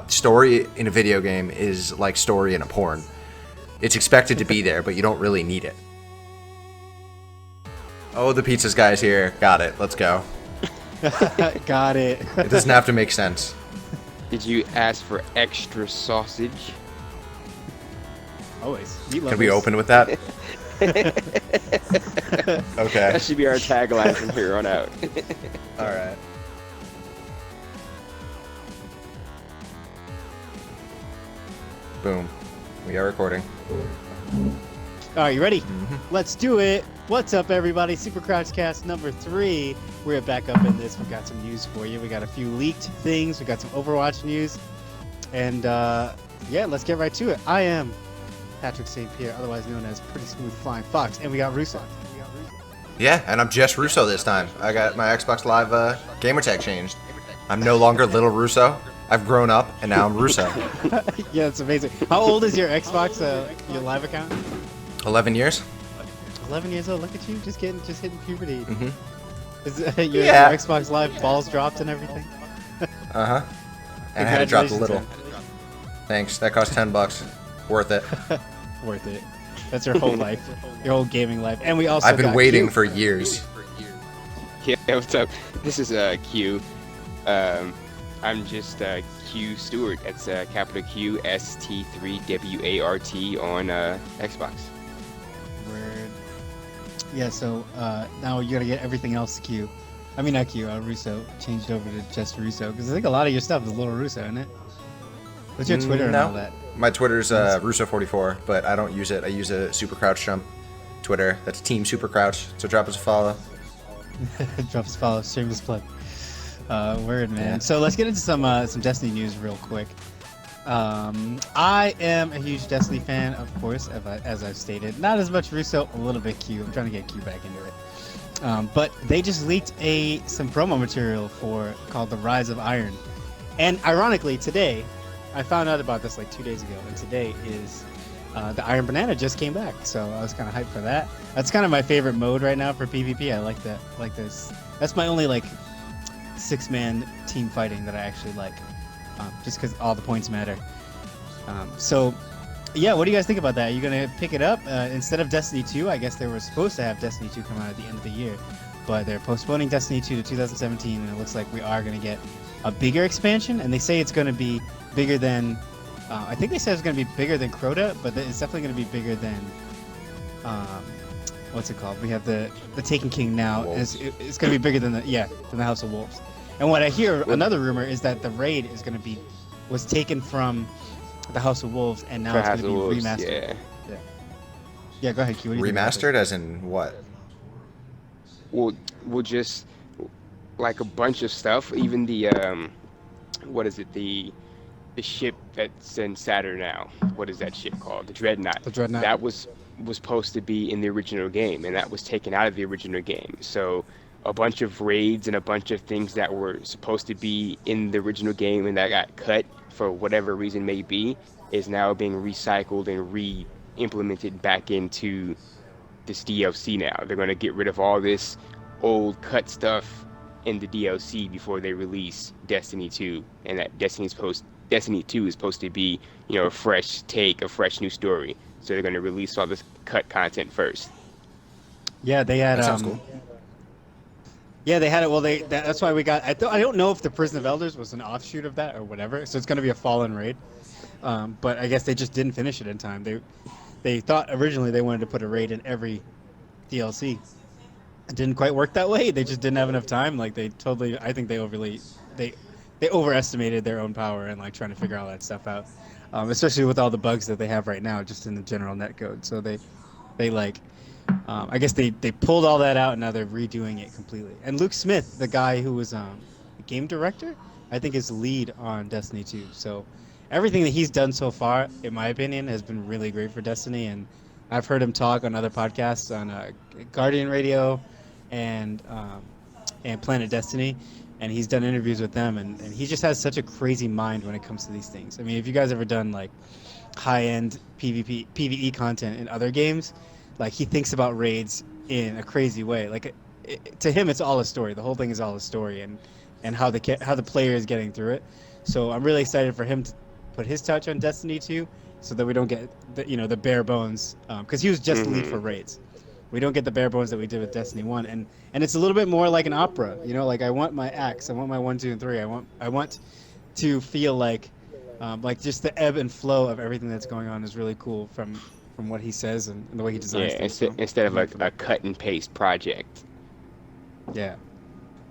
story in a video game is like story in a porn. It's expected to be there, but you don't really need it. Oh, the pizza's guy's here. Got it. Let's go. Got it. It doesn't have to make sense. Did you ask for extra sausage? Always. Can we open with that? Okay. That should be our tagline from here on out. All right. Boom. We are recording. All right, you ready? Let's do it. What's up, everybody? Supercrouchcast number 3. We're back up in this. We got some news for you. We got a few leaked things. We got some Overwatch news. And yeah, let's get right to it. I am Patrick St. Pierre, otherwise known as Pretty Smooth Flying Fox, and we got Russo. Yeah, and I'm Jess Russo this time. I got my Xbox Live gamertag changed. I'm no longer Little Russo. I've grown up, and now I'm Russo. Yeah, it's amazing. How old is your Xbox, your live account? 11 years. 11 years old. Look at you, just hitting puberty. Mm-hmm. Is your Xbox Live balls dropped and everything? Uh-huh. And I had to drop a little. Man. Thanks. That cost $10. Worth it. Worth it. That's your whole life, your whole gaming life. And we also I've been got waiting Q. for years. Yeah, what's up? This is Q. I'm just Q Stewart. That's capital Q ST3WART on Xbox. Word. Yeah, so now you gotta get everything else Q. I mean, not Q, Russo changed over to just Russo, because I think a lot of your stuff is Little Russo, isn't it? What's your Twitter and all that? My Twitter's Russo44, but I don't use it. I use a Supercrouchjump Twitter. That's Team Supercrouch. So drop us a follow. Drop us a follow, shameless plug. Word, man. Yeah. So let's get into some Destiny news real quick. I am a huge Destiny fan, of course, as I've stated. Not as much Russo, a little bit Q. I'm trying to get Q back into it. But they just leaked some promo material called The Rise of Iron. And ironically, today, I found out about this like 2 days ago, and today is the Iron Banana just came back, so I was kind of hyped for that. That's kind of my favorite mode right now for PvP. I like that. Like this. That's my only like 6-man team fighting that I actually like, just because all the points matter. So, yeah, what do you guys think about that? Are you gonna pick it up instead of Destiny 2? I guess they were supposed to have Destiny 2 come out at the end of the year, but they're postponing Destiny 2 to 2017, and it looks like we are gonna get a bigger expansion, and they say it's gonna be bigger than I think they said it's going to be bigger than Crota, but it's definitely going to be bigger than what's it called? We have the Taken King now. It's going to be bigger than the House of Wolves. And what I hear, another rumor is that the raid was taken from the House of Wolves, and now it's going to be remastered. Yeah. Go ahead, Q. Remastered as in what? Well, just like a bunch of stuff. Even the what is it? The ship that's in Saturn now. What is that ship called? The Dreadnought. The Dreadnought. That was supposed to be in the original game, and that was taken out of the original game. So a bunch of raids and a bunch of things that were supposed to be in the original game and that got cut for whatever reason may be is now being recycled and re-implemented back into this DLC now. They're going to get rid of all this old cut stuff in the DLC before they release Destiny 2, and that Destiny 2 is supposed to be, a fresh take, a fresh new story. So they're going to release all this cut content first. Yeah, they had. That sounds cool. Yeah, they had it. Well, that's why we got. I don't know if the Prison of Elders was an offshoot of that or whatever. So it's going to be a Fallen raid. But I guess they just didn't finish it in time. They thought originally they wanted to put a raid in every DLC. It didn't quite work that way. They just didn't have enough time. Like I think they overestimated their own power and like trying to figure all that stuff out, especially with all the bugs that they have right now just in the general netcode. So they I guess they pulled all that out and now they're redoing it completely. And Luke Smith, the guy who was game director, I think is lead on Destiny 2. So everything that he's done so far, in my opinion, has been really great for Destiny. And I've heard him talk on other podcasts on Guardian Radio and Planet Destiny. And he's done interviews with them, and he just has such a crazy mind when it comes to these things. I mean, if you guys ever done like high-end PvE content in other games, like he thinks about raids in a crazy way. Like to him, it's all a story. The whole thing is all a story, and how the player is getting through it. So I'm really excited for him to put his touch on Destiny 2, so that we don't get the bare bones, because he was just the lead for raids. We don't get the bare bones that we did with Destiny 1, and it's a little bit more like an opera. Like I want my acts, I want my 1, 2, and 3. I want to feel like just the ebb and flow of everything that's going on is really cool from what he says and the way he designs Yeah, things. So instead of I'm hyped like for a that. cut and paste project. Yeah,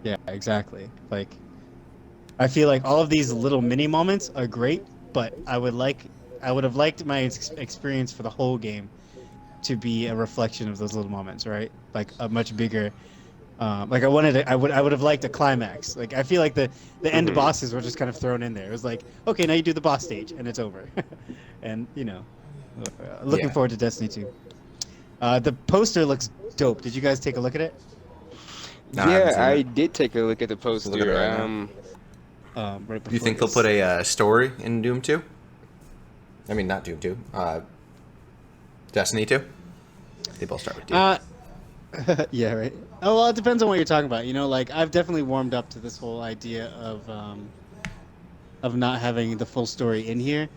yeah, exactly. Like I feel like all of these little mini moments are great, but I would have liked my experience for the whole game to be a reflection of those little moments, right? Like a much bigger. Like I would have liked a climax. Like I feel like the end Hmm. bosses were just kind of thrown in there. It was like, okay, now you do the boss stage and it's over, and looking Yeah. forward to Destiny 2. The poster looks dope. Did you guys take a look at it? No, I haven't Yeah, seen it. I did take a look at the Just look at it poster. right now. Right Do you before think they'll put this. a story in Doom 2? I mean, not Doom 2. Destiny 2? They both start with D. Uh, yeah, right. Oh well, it depends on what you're talking about. Like I've definitely warmed up to this whole idea of not having the full story in here.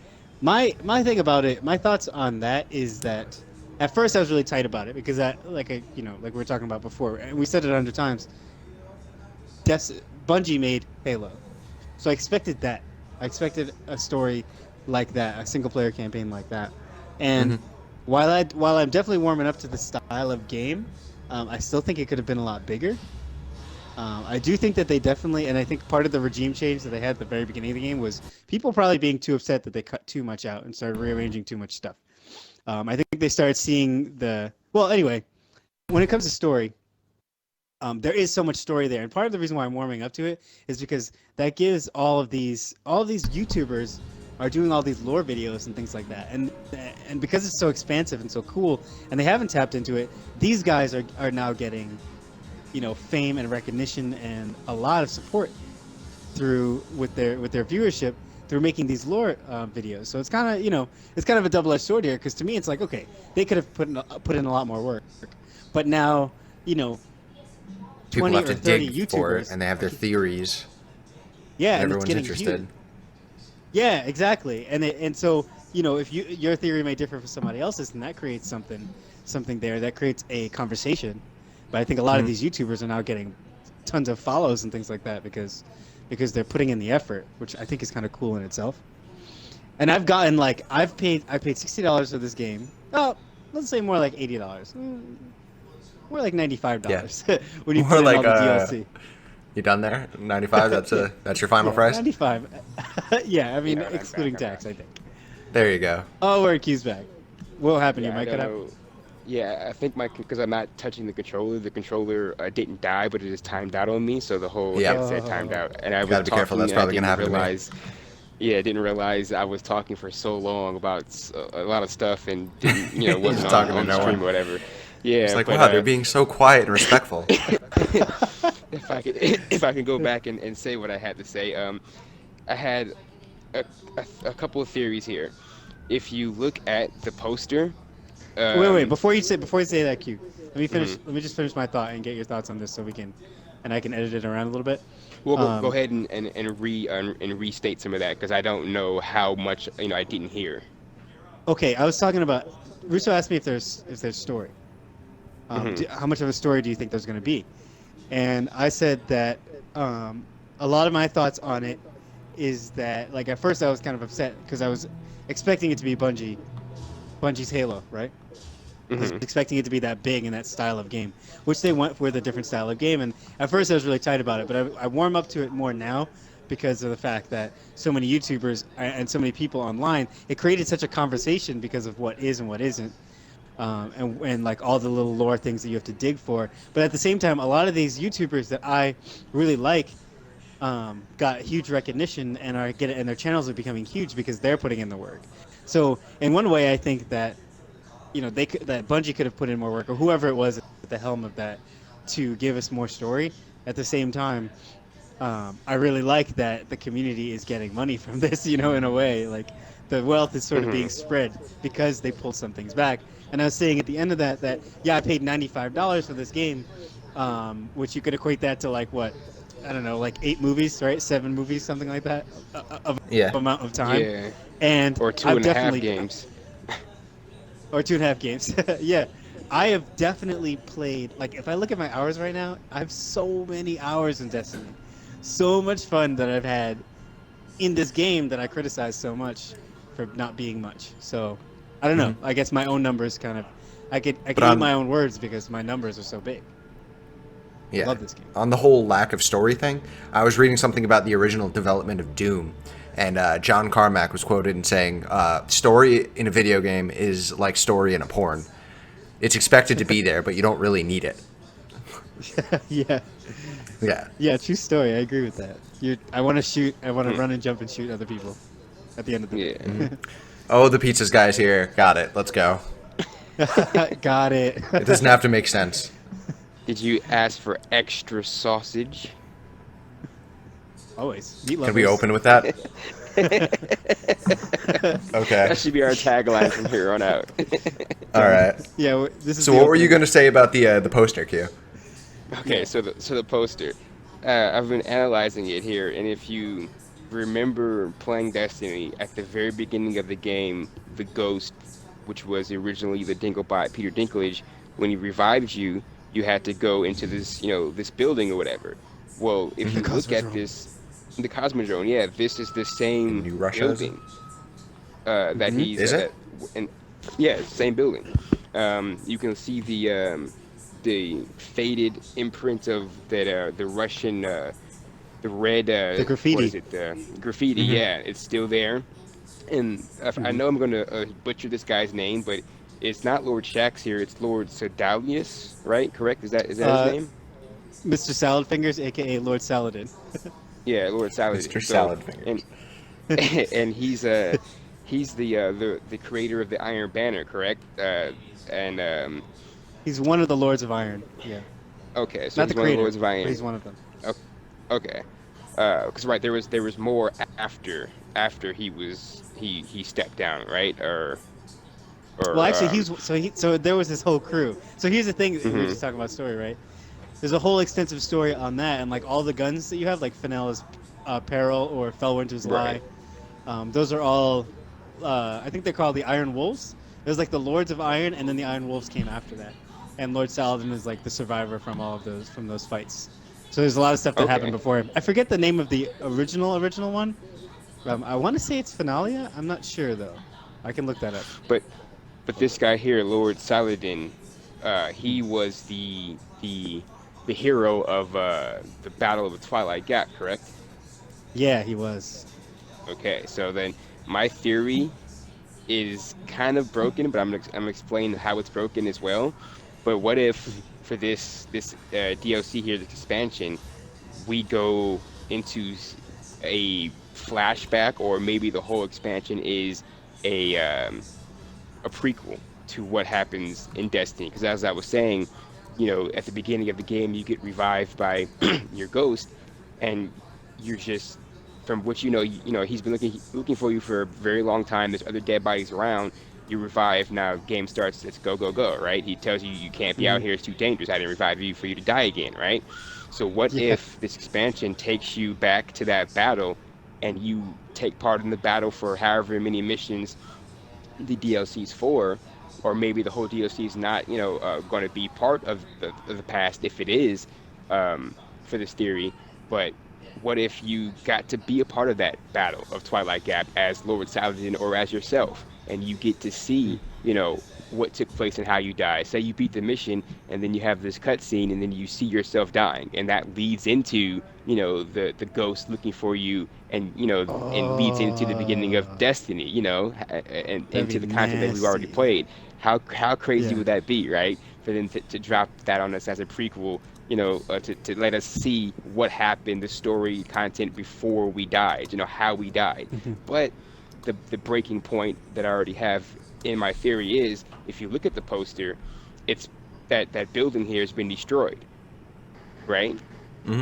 My thing about it, my thoughts on that is that at first I was really tight about it because like we were talking about before, and we said it 100 times. Bungie made Halo, so I expected that. I expected a story like that, a single player campaign like that. And while I'm definitely warming up to the style of game, I still think it could have been a lot bigger. I do think that they definitely, and I think part of the regime change that they had at the very beginning of the game was people probably being too upset that they cut too much out and started rearranging too much stuff. I think they started seeing well, anyway, when it comes to story, there is so much story there, and part of the reason why I'm warming up to it is because that gives all of these YouTubers are doing all these lore videos and things like that, and because it's so expansive and so cool, and they haven't tapped into it, these guys are now getting fame and recognition and a lot of support through with their viewership through making these lore videos. So it's kind of a double-edged sword here because to me it's like, okay, they could have put in a lot more work, but now you know People 20 have to or 30 dig for it, YouTubers. and they have their theories, Yeah, and and it's everyone's getting interested. viewed. Yeah, exactly. And so, if your theory may differ from somebody else's, then that creates something there that creates a conversation. But I think a lot of Mhm. these YouTubers are now getting tons of follows and things like that because they're putting in the effort, which I think is kind of cool in itself. And I've gotten I paid $60 for this game. Oh, let's say more like $80. More like $95 Yeah. when you put More in like, all the DLC. you done there? 95? Yeah, That's your final yeah, price? 95. Yeah, I mean Yeah, I'm back. excluding I'm back. tax, I think. There you go. Oh, where keys back. What happened? Your Yeah, I mic don't cut out? know. Yeah, I think because I'm not touching the controller. The controller didn't die, but it just timed out on me, so the whole Yep. headset timed Oh, out. And I was Gotta be careful. talking, That's and I probably gonna didn't happen to me. realize. Yeah, I didn't realize I was talking for so long about a lot of stuff and didn't, wasn't Just talking to on the no stream one. or whatever. It's Yeah, like, but wow, they're being so quiet and respectful. if I can go back and say what I had to say, I had a, a couple of theories here. If you look at the poster, wait. um, Before you say that, Q. Let me finish. mhm. Let me just finish my thought and get your thoughts on this, so and I can edit it around a little bit. Well, go Um, ahead and restate some of that because I don't know how much I didn't hear. okay, I was talking about. Russo asked me if there's story. Hmm. How much of a story do you think there's going to be? And I said that a lot of my thoughts on it is that like at first I was kind of upset because I was expecting it to be Bungie's Halo, right? I was Hmm. expecting it to be that big and that style of game, which they went with a different style of game. And at first I was really tight about it, but I warm up to it more now because of the fact that so many YouTubers and so many people online, it created such a conversation because of what is and what isn't. And like all the little lore things that you have to dig for. But at the same time, a lot of these YouTubers that I really like got huge recognition and and their channels are becoming huge because they're putting in the work. So in one way, I think that that Bungie could have put in more work or whoever it was at the helm of that to give us more story. At the same time, I really like that the community is getting money from this, in a way. Like the wealth is sort of being Hmm. spread because they pulled some things back. And I was saying at the end of that yeah, I paid $95 for this game, which you could equate that to like what, I don't know, like 8 movies, right? 7 movies, something like that, of Yeah. amount of time. Yeah, And or two I've and a half definitely, games. or 2.5 games. Yeah, I have definitely played. Like, if I look at my hours right now, I have so many hours in Destiny. So much fun that I've had in this game that I criticize so much for not being much. So I don't know. I guess my own numbers kind of, I But can eat on my own words because my numbers are so big. I Yeah. love this game. On the whole lack of story thing, I was reading something about the original development of Doom, and John Carmack was quoted in saying, "Story in a video game is like story in a porn. It's expected to be there, but you don't really need it." Yeah, Yeah. yeah, true story. I agree with that. I want to shoot. I want to run and jump and shoot other people at the end of the Yeah. day. Oh, the pizza's guy's here. Got it. Let's go. Got it. It doesn't have to make sense. Did you ask for extra sausage? Always meat Can we lovers. open with that? Okay. That should be our tagline from here on out. All right. Yeah, this is. So the what were you opening. going to say about the poster, Q? Okay, so the poster. I've been analyzing it here, and if you remember playing Destiny at the very beginning of the game, the ghost, which was originally the Dinklebot Peter Dinklage, when he revived you, you had to go into this, this building or whatever. Well, if The you look at Cosmodrome. this, the Cosmodrome, yeah, this is the same New Russia, is it? building that he's Is it? and yeah, it's the same building. You can see the faded imprint of that the Russian the red The graffiti. what is it, the graffiti, yeah, it's still there. And I know I'm gonna butcher this guy's name, but it's not Lord Shax here, it's Lord Sedalius, right? Correct, is that his name? Mr. Salad Fingers, aka Lord Saladin. Yeah, Lord Saladin. Mr. Salad Fingers. And he's the creator of the Iron Banner, correct? And He's one of the Lords of Iron. Yeah, okay, so not he's the one of the creator, Lords of Iron. but he's one of them. Okay, because right, there was more after he stepped down, right? Or Well, actually, so there was this whole crew. So here's the thing: we were Mhm. just talking about story, right? There's a whole extensive story on that, and like all the guns that you have, like Fenela's Peril or Felwinter's Lie, Right. those are all. I think they're called the Iron Wolves. There's like the Lords of Iron, and then the Iron Wolves came after that. And Lord Saladin is like the survivor from all of those fights. So there's a lot of stuff that happened Okay. before him. I forget the name of the original one. I want to say it's Finalia. I'm not sure though. I can look that up. But this guy here, Lord Saladin, he was the hero of the Battle of the Twilight Gap, correct? Yeah, he was. Okay, so then my theory is kind of broken, but I'm gonna explain how it's broken as well. But what if for this DLC here, this expansion, we go into a flashback, or maybe the whole expansion is a prequel to what happens in Destiny? Because as I was saying, at the beginning of the game, you get revived by your ghost, and you're just, from what he's been looking for you for a very long time. There's other dead bodies around. You revive. Now game starts. It's go, go, go. Right? He tells you can't be out here. It's too dangerous. I didn't revive you for you to die again. Right? So what Yeah. if this expansion takes you back to that battle, and you take part in the battle for however many missions the DLC's for, or maybe the whole DLC is not, going to be part of the past, if it is, for this theory. But what if you got to be a part of that battle of Twilight Gap as Lord Saladin or as yourself, and you get to see, what took place and how you die? Say you beat the mission, and then you have this cutscene, and then you see yourself dying, and that leads into, the ghost looking for you, and it leads into the beginning of Destiny, and That'd into be the content that we've already nasty. played. How crazy Yeah. would that be, right? For them to drop that on us as a prequel, to let us see what happened, the story content before we died, how we died. But the breaking point that I already have in my theory is, if you look at the poster, it's that building here has been destroyed, right?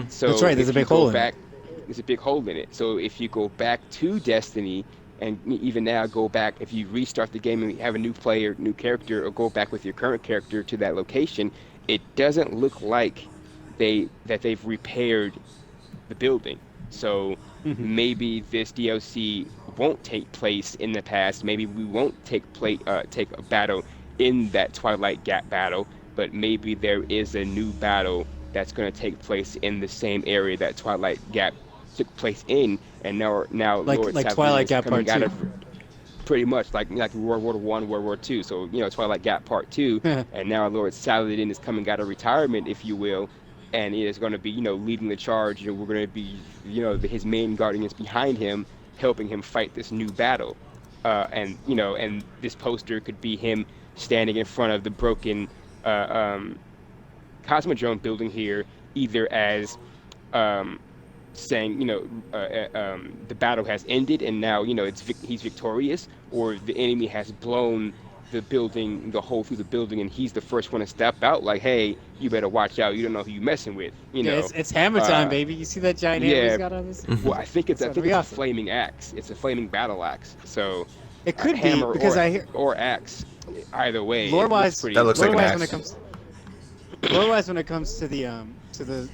So That's right. There's a if you big hole go in back, it. there's a big hole in it. So if you go back to Destiny, and even now go back, if you restart the game and have a new player, new character, or go back with your current character to that location, it doesn't look like they've repaired the building. So Mhm. maybe this DLC won't take place in the past. Maybe we won't take a battle in that Twilight Gap battle, but maybe there is a new battle that's going to take place in the same area that Twilight Gap took place in, and now Lord Like Saladin Twilight is Gap Part coming out 2. of pretty much like World War I, World War II. So Twilight Gap Part Two, and now Lord Saladin is coming out of retirement, if you will, and he is going to be leading the charge. We're going to be his main guardians behind him, helping him fight this new battle. And this poster could be him standing in front of the broken uh, um, Cosmodrome building here, either as um, saying, the battle has ended and now, he's victorious, or the enemy has blown the hole through the building, and he's the first one to step out, like, hey, you better watch out. You don't know who you're messing with, Yeah, it's hammer time, Uh, baby. You see that giant hammer he's yeah. got on this? Well, I think it's It's I gonna think be it's a awesome. flaming axe. It's a flaming battle axe. So It could be hammer because I hear or axe. Either way, lore it looks wise, That pretty. looks like lore an wise when it axe. comes lore wise when it comes to the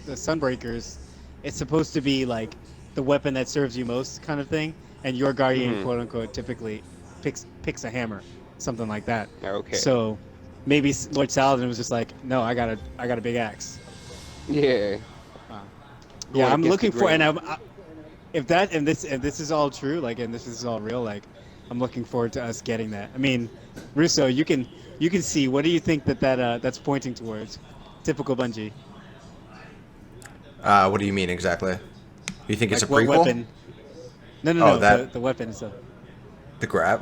Sunbreakers, it's supposed to be like the weapon that serves you most kind of thing, and your guardian, Hmm. quote unquote, typically picks a hammer, something like that. Okay. So maybe Lord Saladin was just like, no, I got a big axe. Yeah. Uh, yeah, Going I'm against the looking for, and grain. if this is all true, like, and this is all real, like, I'm looking forward to us getting that. I mean, Russo, you can see. What do you think that's pointing towards? Typical Bungie. What do you mean exactly? You think it's a Like what prequel? weapon? No, no, Oh, no. that The weapon itself. the grab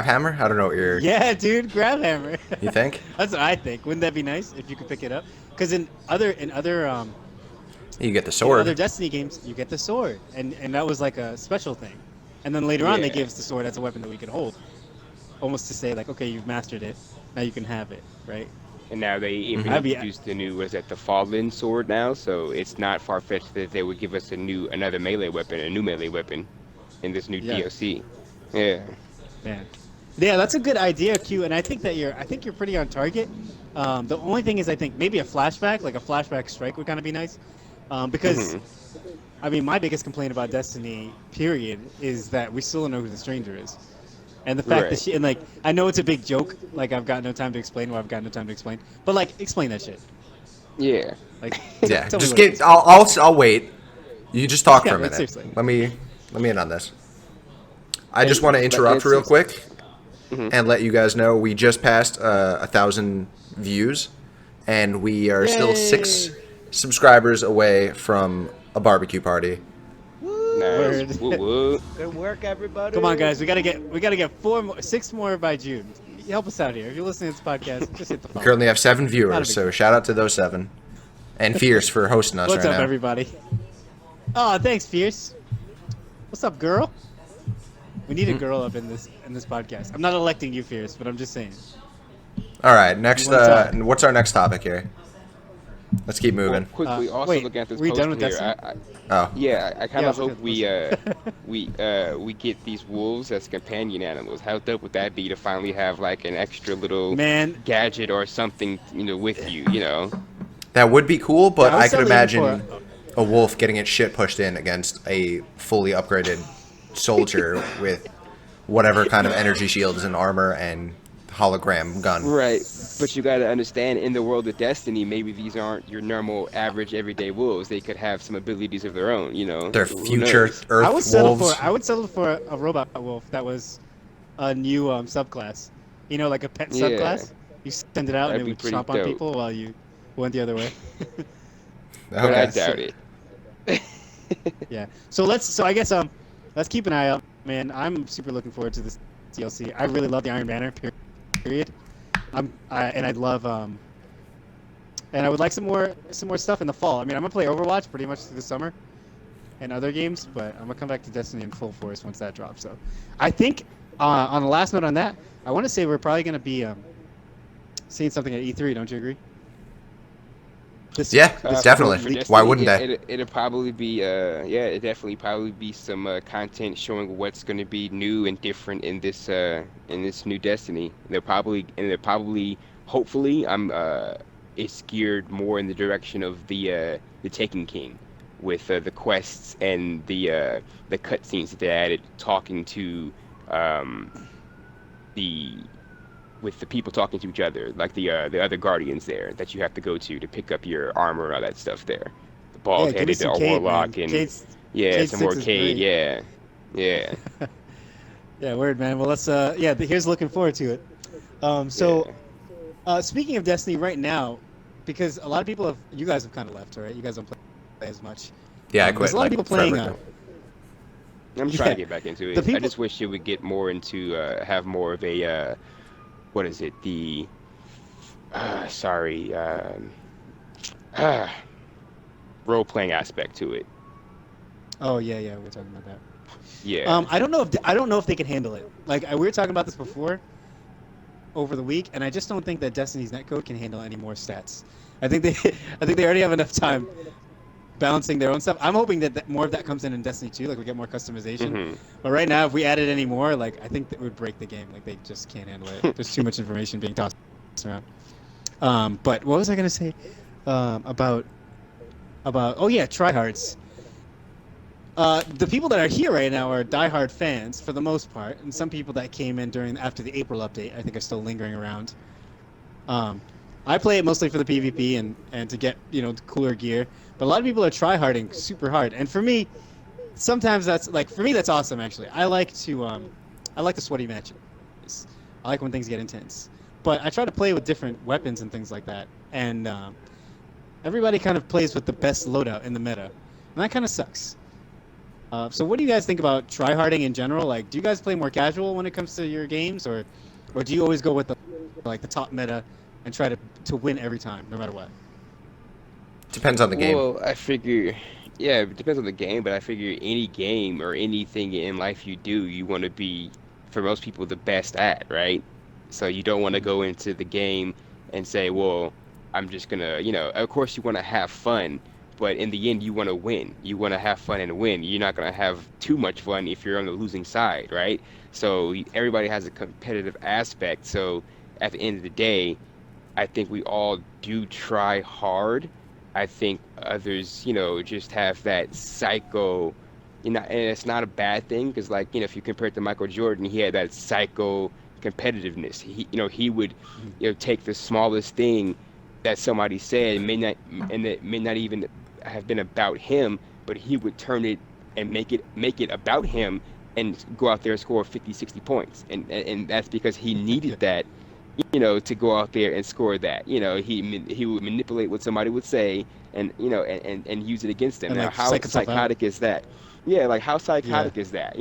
hammer? I don't know what you're. Yeah, dude, grab hammer. You think? That's what I think. Wouldn't that be nice if you could pick it up? Because You get the in other sword. Destiny games, you get the sword, and that was like a special thing. And then later on, they Yeah. gave us the sword as a weapon that we could hold, almost to say like, okay, you've mastered it, now you can have it, right? And now they even I'd be introduced the new, was that the Fallen Sword now? So it's not far-fetched that they would give us another melee weapon, a new melee weapon in this new Yeah. DLC. Yeah. Man. Yeah, that's a good idea, Q, and I think you're pretty on target. The only thing is, I think maybe a flashback strike would kind of be nice, because Hmm. I mean, my biggest complaint about Destiny, period, is that we still don't know who the stranger is, and the fact that Right. she, and like, I know it's a big joke, like I've got no time to explain, or I've got no time to explain, but like, explain that shit, Yeah. like, Yeah, tell me just what it get. is. I'll wait. You just talk Yeah, for a but minute. seriously. Let me in on this. I just And want to interrupt real it's quick Mhm. and let you guys know we just passed 1,000 views, and we are still 6 Yay! subscribers away from a barbecue party. Nice. Word. Woo woo. Good work, everybody. Come on, guys, we gotta get 6 more by June. Help us out here. If you're listening to this podcast, just hit the We follow. currently have 7 Not a viewers, big so deal. shout out to those 7. And Fierce for hosting us What's right up, now. everybody? Oh, thanks, Fierce. What's up, girl? We need a girl up in this podcast. I'm not electing you, Fierce, but I'm just saying. All right, next. You wanna talk? What's our next topic here? Let's keep Well, moving. quickly, also Wait, looking at this we done poster with here, Destiny? Oh, yeah, I kind Yeah, of let's look hope at the poster. we get these wolves as companion animals. How dope would that be to finally have like an extra little Man, gadget or something, with you? that would be cool, but yeah, I I was could still aiming for imagine a wolf getting its shit pushed in against a fully upgraded soldier with whatever kind of energy shields and armor and hologram gun. Right, but you got to understand, in the world of Destiny, maybe these aren't your normal, average, everyday wolves. They could have some abilities of their own. They're Who future knows? Earth wolves. I would settle for a robot wolf that was a new subclass. Like a pet Yeah, subclass. You send it out and that'd it be would pretty chomp on dope. people while you went the other way. But I Okay. doubt it. Yeah. So I guess let's keep an eye out, man. I'm super looking forward to this DLC. I really love the Iron Banner period. And I'd love and I would like some more stuff in the fall. I mean, I'm gonna play Overwatch pretty much through the summer and other games, but I'm gonna come back to Destiny in full force once that drops. So I think on the last note on that, I want to say we're probably gonna be seeing something at E3. Don't you agree? Yeah, definitely. For Why Destiny, wouldn't they? It'll probably be it definitely probably be some content showing what's going to be new and different in this new Destiny. They're probably hopefully it's geared more in the direction of the Taken King. with the quests and the cutscenes that they added, talking to um, the with the people talking to each other, like the other guardians there that you have to go to pick up your armor and all that stuff there. The Yeah, give me bald-headed some Cade, man. warlock and Cade's yeah, Cade some Six more is Cade, great. yeah, yeah, Yeah, word, man. Well, let's here's looking forward to it. So yeah. speaking of Destiny right now, because a lot of people you guys have kind of left, all right? You guys don't play as much. Yeah, I There's quit a lot of like people forever playing. ago. I'm trying to Yeah, get back into the it. I people. just wish it would get more into have more of a what is it? The sorry, uh, role-playing aspect to it. Oh yeah, we're talking about that. Yeah. I don't know if they can handle it. Like we were talking about this before over the week, and I just don't think that Destiny's netcode can handle any more stats. I think they I think they already have enough time balancing their own stuff. I'm hoping that more of that comes in Destiny 2, like we get more customization. Hmm. But right now, if we added any more, like I think that would break the game. Like they just can't handle it. There's too much information being tossed around. But what was I gonna say about oh yeah, tryhards. The people that are here right now are diehard fans for the most part, and some people that came in after the April update, I think, are still lingering around. I play it mostly for the PvP and to get cooler gear, but a lot of people are tryharding super hard, and for me, sometimes that's awesome actually. I like the sweaty matches. I like when things get intense, but I try to play with different weapons and things like that, and everybody kind of plays with the best loadout in the meta, and that kind of sucks. So what do you guys think about tryharding in general? Like, do you guys play more casual when it comes to your games, or do you always go with the top meta and try to win every time, no matter what? Depends on the game. Well, I figure, yeah, it depends on the game, but I figure any game or anything in life you do, you want to be, for most people, the best at, right? So you don't want to go into the game and say, well, I'm just gonna, of course you want to have fun, but in the end, you want to win. You want to have fun and win. You're not gonna have too much fun if you're on the losing side, right? So everybody has a competitive aspect. So at the end of the day, I think we all do try hard. I think others, just have that psycho, and it's not a bad thing because, like, if you compare it to Michael Jordan, he had that psycho competitiveness. He would, take the smallest thing that somebody said, and it may not even have been about him, but he would turn it and make it about him and go out there and score 50, 60 points. And that's because he Yeah, needed that to go out there and score that. He would manipulate what somebody would say and and use it against them. and Now, like how psych itself out. psychotic is that? Yeah, like how Yeah, psychotic is that?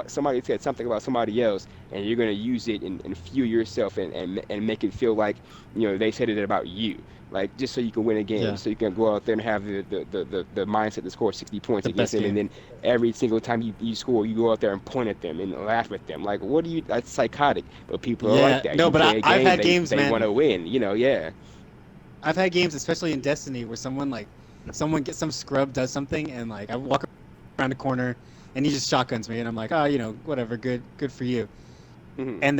Somebody said something about somebody else, and you're gonna use it and fuel yourself and make it feel like they said it about you. Like just so you can win a game, yeah, so you can go out there and have the mindset to score 60 points the against best them, and game. then every single time you score, you go out there and point at them and laugh at them. Like, what do you? That's psychotic. But people are like Yeah, that. no, You but play a I've game, had they games, they want man. to win. Yeah. I've had games, especially in Destiny, where someone gets some scrub, does something, and like I walk around the corner, and he just shotguns me, and I'm like, oh, whatever, good for you. Hmm. And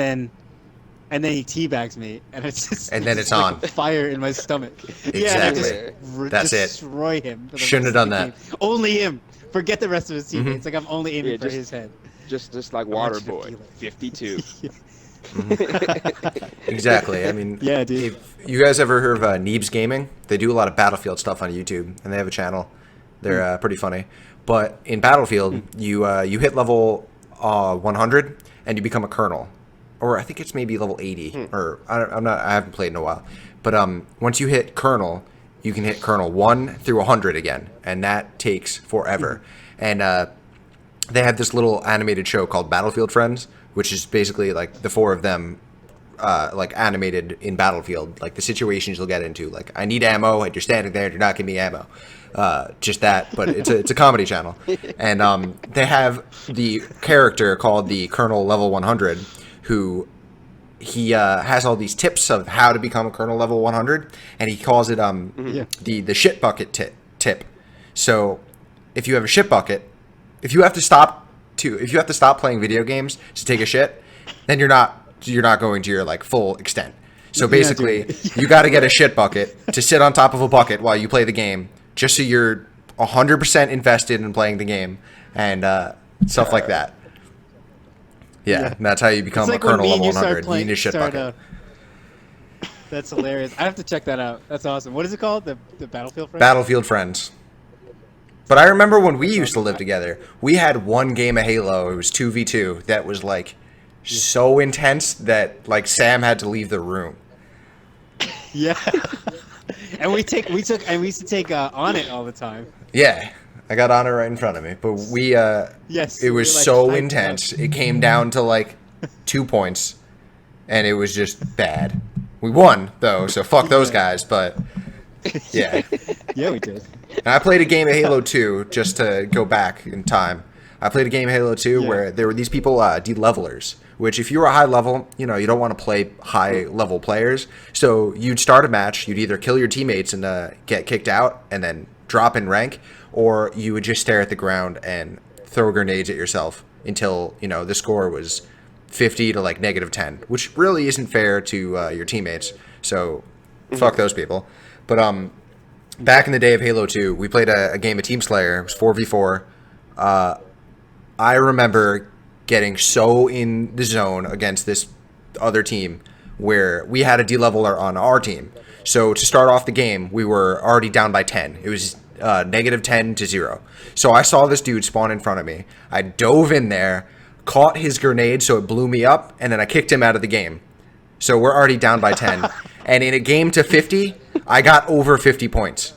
then he teabags me, and And it's then it's just like a on. fire in my stomach. Yeah, and I just Exactly. Yeah. That's it. destroy him for the Shouldn't have rest of done the that. game. Only him. Forget the rest of his Hmm. teammates. Like I'm only aiming Yeah. for Just his head. just like I want you to Waterboy, feel 52. it. Hmm. Exactly. I mean, Yeah, dude. if you guys ever heard of Neebs Gaming, they do a lot of Battlefield stuff on YouTube, and they have a channel. They're Mm, pretty funny. But in Battlefield, mm, you hit level 100 and you become a colonel, or I think it's maybe level 80, Hmm. or I haven't played in a while. But once you hit colonel, you can hit colonel 1 through 100 again, and that takes mm. forever. And they have this little animated show called Battlefield Friends, which is basically like the four of them like animated in Battlefield, like the situations you'll get into. Like, I need ammo, and you're standing there, and you're not giving me ammo. Just that, but it's a comedy channel, and they have the character called the Colonel Level 100, who he has all these tips of how to become a Colonel Level 100, and he calls it Hmm. Yeah. the shit bucket tip. So if you have a shit bucket, if you have to stop playing video games to take a shit, then you're not going to your like full extent. So You're not doing basically, it. you got to get a shit bucket to sit on top of a bucket while you play the game, just so you're 100% invested in playing the game and stuff like that. Yeah, and that's how you become It's like a Colonel when me and level you start 100. You playing. need a shit bucket. That's hilarious. I have to check that out. That's awesome. What is it called? The Battlefield Friends? Battlefield Friends. But I remember when we used to live together, we had one game of Halo. It was 2v2 that was like so intense that like Sam had to leave the room. Yeah. And we used to take on it all the time. Yeah, I got on it right in front of me. But we Yes. it we was were, like, so hyped intense. up. It came down to like 2 points, and it was just bad. We won though, so fuck those Yeah. guys. But yeah. Yeah, we did. And I played a game of Halo 2 just to go back in time. I played a game of Halo 2 Yeah. where there were these people, de-levelers, which if you were a high level, you don't want to play high level players. So you'd start a match, you'd either kill your teammates and get kicked out and then drop in rank, or you would just stare at the ground and throw grenades at yourself until, the score was 50 to like -10, which really isn't fair to your teammates. So fuck those people. But back in the day of Halo 2, we played a game of Team Slayer. It was 4v4. I remember getting so in the zone against this other team where we had a D-leveler on our team. So to start off the game, we were already down by 10. It was -10 to 0. So I saw this dude spawn in front of me. I dove in there, caught his grenade so it blew me up, and then I kicked him out of the game. So we're already down by 10. And in a game to 50, I got over 50 points.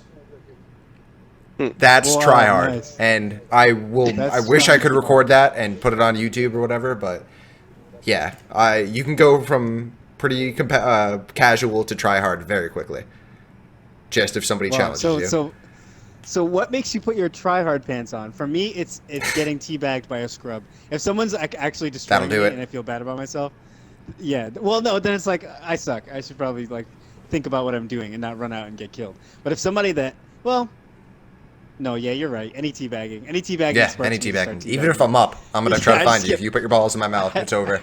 That's Wow, try hard. nice. And I wish I could record that and put it on YouTube or whatever, but yeah, you can go from pretty casual to try hard very quickly. Just if somebody Wow. challenges you. So what makes you put your try hard pants on? For me, it's getting teabagged by a scrub. If someone's actually destroying That'll do me it. and I feel bad about myself, yeah. Well, no, then it's like I suck. I should probably like think about what I'm doing and not run out and get killed. But if somebody no, yeah, you're right. Any teabagging. Yeah, sparks any me to start teabagging. Even if I'm up, I'm going to try to find you. If you put your balls in my mouth, it's over.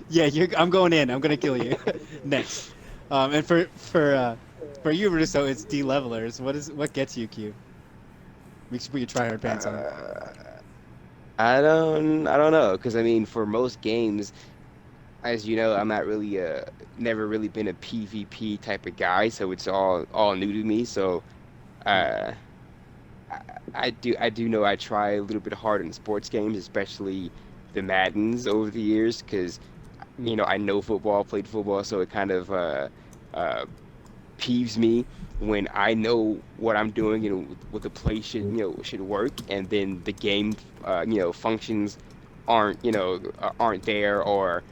Yeah, I'm going in. I'm gonna kill you next. And for you, Russo, it's D-levelers. What gets you, Q? Makes you put your try-hard pants on. I don't know, because I mean, for most games, as you know, I'm not really never really been a PvP type of guy, so it's all new to me. So, I do know I try a little bit hard in sports games, especially the Maddens over the years, because I know football, played football, so it kind of peeves me when I know what I'm doing and what the play should work, and then the game functions aren't there, or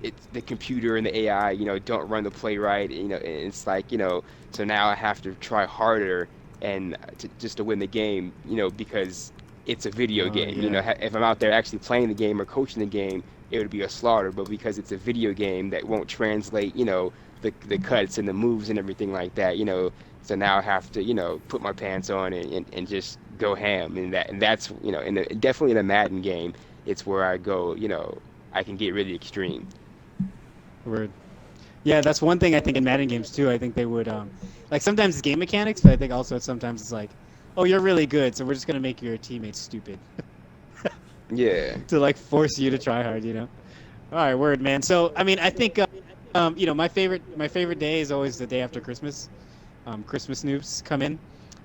it's the computer and the AI don't run the play right, and it's like so now I have to try harder and just to win the game, because it's a video game. Yeah. If I'm out there actually playing the game or coaching the game, it would be a slaughter. But because it's a video game that won't translate, the cuts and the moves and everything like that, so now I have to, put my pants on and just go ham. And that's definitely in a Madden game, it's where I go, I can get really extreme. Word. Yeah, that's one thing I think in Madden games too. I think they would like sometimes it's game mechanics, but I think also sometimes it's like, oh, you're really good, so we're just gonna make your teammates stupid. Yeah. To like force you to try hard, All right, word, man. So I mean, I think my favorite day is always the day after Christmas. Christmas noobs come in,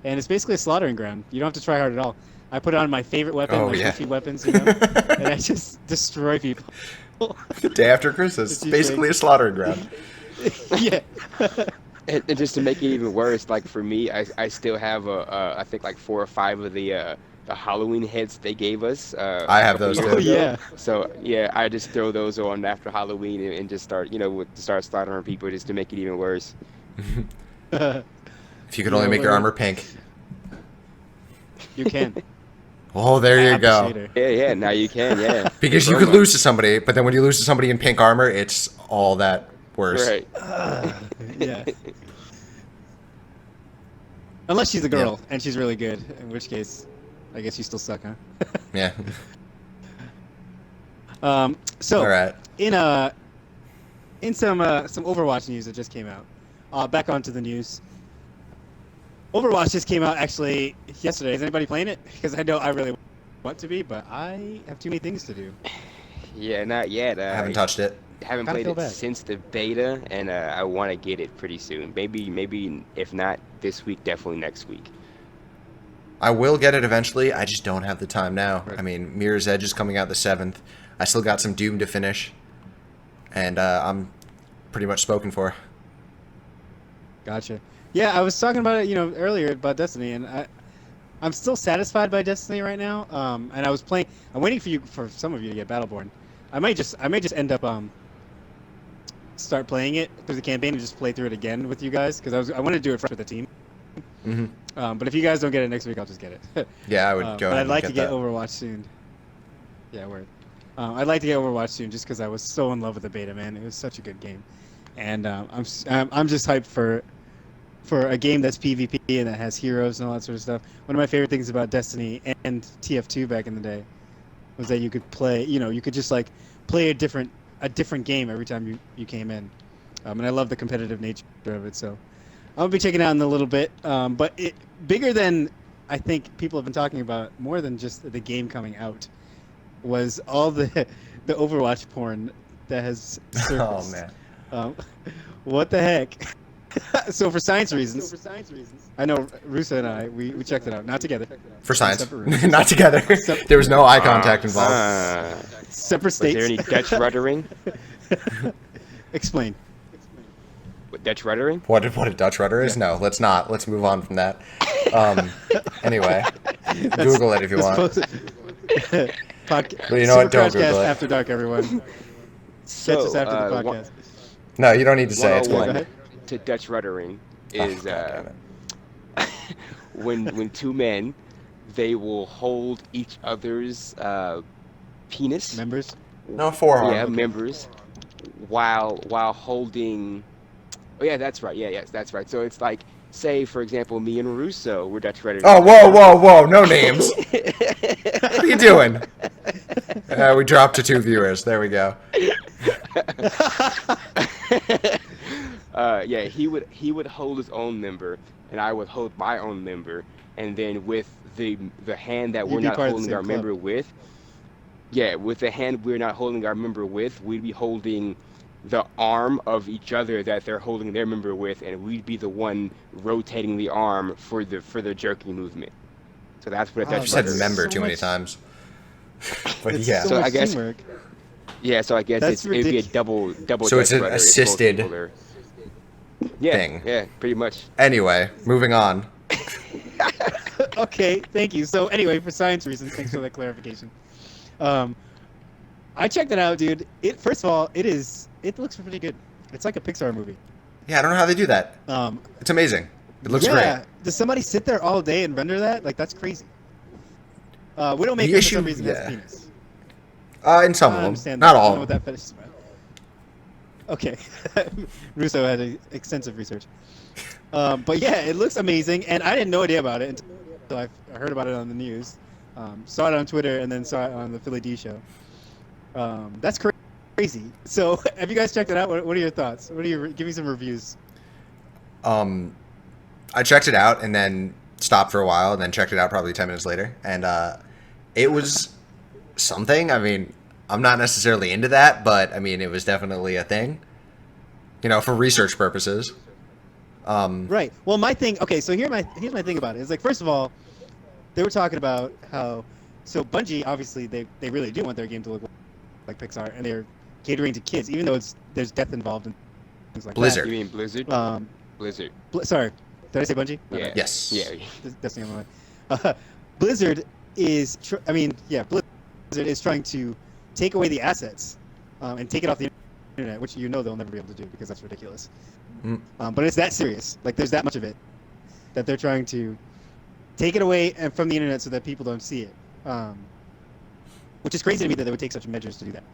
and it's basically a slaughtering ground. You don't have to try hard at all. I put on my favorite weapon, Oh, my yeah. goofy weapons, and I just destroy people. The day after Christmas, What you basically say? a slaughtering ground. Yeah. And just to make it even worse, like for me, I still have I think like 4 or 5 of the Halloween heads they gave us. I have those years too. Oh, ago. yeah. So yeah, I just throw those on after Halloween and just start start slaughtering people just to make it even worse. If you could only make your armor pink. You can. Oh, there you go. Shader. Yeah, now you can, yeah. Because you could lose to somebody, but then when you lose to somebody in pink armor, it's all that worse. Right. Yeah. Unless she's a girl and she's really good, in which case, I guess you still suck, huh? Yeah. So All right. in some Overwatch news that just came out, back onto the news. Overwatch just came out actually yesterday. Is anybody playing it? Because I know I really want to be, but I have too many things to do. Yeah, not yet. I haven't touched it. Haven't Kinda played feel it bad. since the beta, and I want to get it pretty soon. Maybe if not this week, definitely next week. I will get it eventually. I just don't have the time now. Right. I mean, Mirror's Edge is coming out the 7th. I still got some Doom to finish, and I'm pretty much spoken for. Gotcha. Yeah, I was talking about it, earlier about Destiny, and I'm still satisfied by Destiny right now. And I was playing. I'm waiting for some of you to get Battleborn. I may just end up start playing it through the campaign and just play through it again with you guys because I wanted to do it fresh with the team. But if you guys don't get it next week, I'll just get it. Yeah, I would go But ahead I'd like to and get that. Overwatch soon. Yeah, word. I'd like to get Overwatch soon just because I was so in love with the beta, man. It was such a good game, and I'm just hyped for a game that's PvP and that has heroes and all that sort of stuff. One of my favorite things about Destiny and TF2 back in the day was that you could play, you could just like play a different game every time you came in, and I love the competitive nature of it. So I'll be checking it out in a little bit, but it bigger than I think people have been talking about, more than just the game coming out, was all the Overwatch porn that has surfaced. Oh man. What the heck? So for science reasons, I know Rusa and I we checked it out, not together. For science, Separate rooms. not together. There was no eye contact involved. Separate Was states. there any Dutch ruddering? Explain. What, Dutch ruddering? What a Dutch rudder is? No, let's not. Let's move on from that. Anyway, Google it if you want. Well, you know what? Don't Google it. After dark, everyone. So, Catch us after the podcast. No, you don't need to say it. It's 101 good. to Dutch ruddering Oh, is God damn it. when two men, they will hold each other's penis, Members. No, forearm. yeah, members, while holding. Oh yeah, that's right. Yeah, yes, that's right. So it's like, say for example, me and Russo were Dutch ruddering. Oh, whoa! No names. What are you doing? We dropped to 2 viewers. There we go. Yeah, he would hold his own member, and I would hold my own member, and then with the hand that we're You'd be not part of the holding same our club. member with, yeah, with the hand we're not holding our member with, we'd be holding the arm of each other that they're holding their member with, and we'd be the one rotating the arm for the jerking movement. So that's what a Oh, Dutch You said rudder is. member so too many much- times. But It's yeah. so So I much guess- teamwork. Yeah, so I guess That's it'd be a ridiculous. double So it's Dutch an rudder if both assisted people are- yeah, thing. Yeah, pretty much. Anyway, moving on. Okay, thank you. So anyway, for science reasons, thanks for that clarification. I checked it out, dude. First of all, it looks pretty good. It's like a Pixar movie. Yeah, I don't know how they do that. It's amazing. It looks yeah. great. Does somebody sit there all day and render that? Like, that's crazy. Widowmaker The for issue- some reason has yeah. a penis. In some I of them, understand not that. I all don't know of what them. that fetish is about. Okay. Russo had extensive research. But yeah, it looks amazing, and I had no idea about it until I heard about it on the news. Saw it on Twitter, and then saw it on the Philly D show. That's crazy. So, have you guys checked it out? What are your thoughts? Give me some reviews. I checked it out and then stopped for a while and then checked it out probably 10 minutes later. And it was something. I mean, I'm not necessarily into that, but I mean, it was definitely a thing, for research purposes. Right. Well, my thing. Okay, so here's my thing about it. It's like, first of all, they were talking about how Bungie, obviously they really do want their game to look like Pixar, and they're catering to kids, even though there's death involved and things like Blizzard. You mean Blizzard? that. Blizzard. Sorry, did I say Bungie? Yeah. Yes. Yeah. That's the other one. Blizzard is, Blizzard is trying to take away the assets and take it off the internet, which they'll never be able to do because that's ridiculous. But it's that serious. Like, there's that much of it that they're trying to take it away and from the internet so that people don't see it. Which is crazy to me that they would take such measures to do that.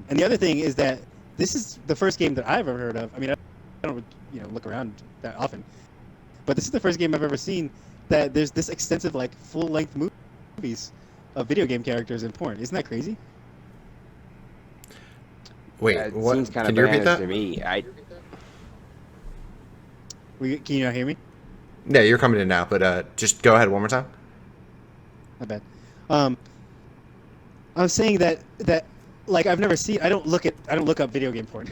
And the other thing is that this is the first game that I've ever heard of. I mean, I don't look around that often, but this is the first game I've ever seen that there's this extensive, like, full-length movies of video game characters in porn. Isn't that crazy? Wait, It what? seems kind Can of you repeat bananas that? to me. Can you not hear me? Yeah, you're coming in now, but just go ahead one more time. My bad. Um, I'm saying that like I've never seen. I don't look up video game porn.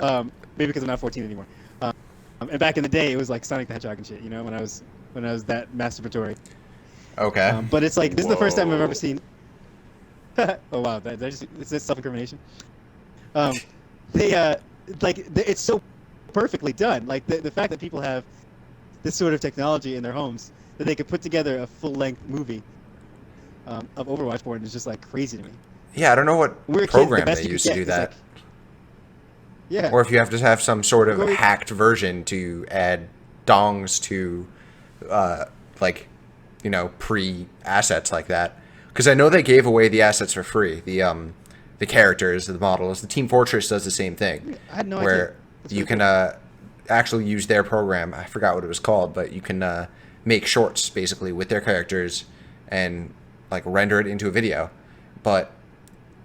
Maybe because I'm not 14 anymore. And back in the day, it was like Sonic the Hedgehog and shit. You know, when I was that masturbatory. Okay. But it's like this is the first time I've Whoa. ever seen. Oh wow, is this self-incrimination? Um, they it's so perfectly done. Like the fact that people have this sort of technology in their homes that they could put together a full-length movie of Overwatch porn is just like crazy to me. Yeah, I don't know what We're kids, the program best they you could used to get do is that. like, yeah. Or if you have to have some sort of Go- hacked version to add dongs to, uh, like, pre-assets like that. Because I know they gave away the assets for free. The characters, the models. The Team Fortress does the same thing, I had no idea. where That's you pretty can cool. actually use their program. I forgot what it was called, but you can make shorts basically with their characters and like render it into a video. But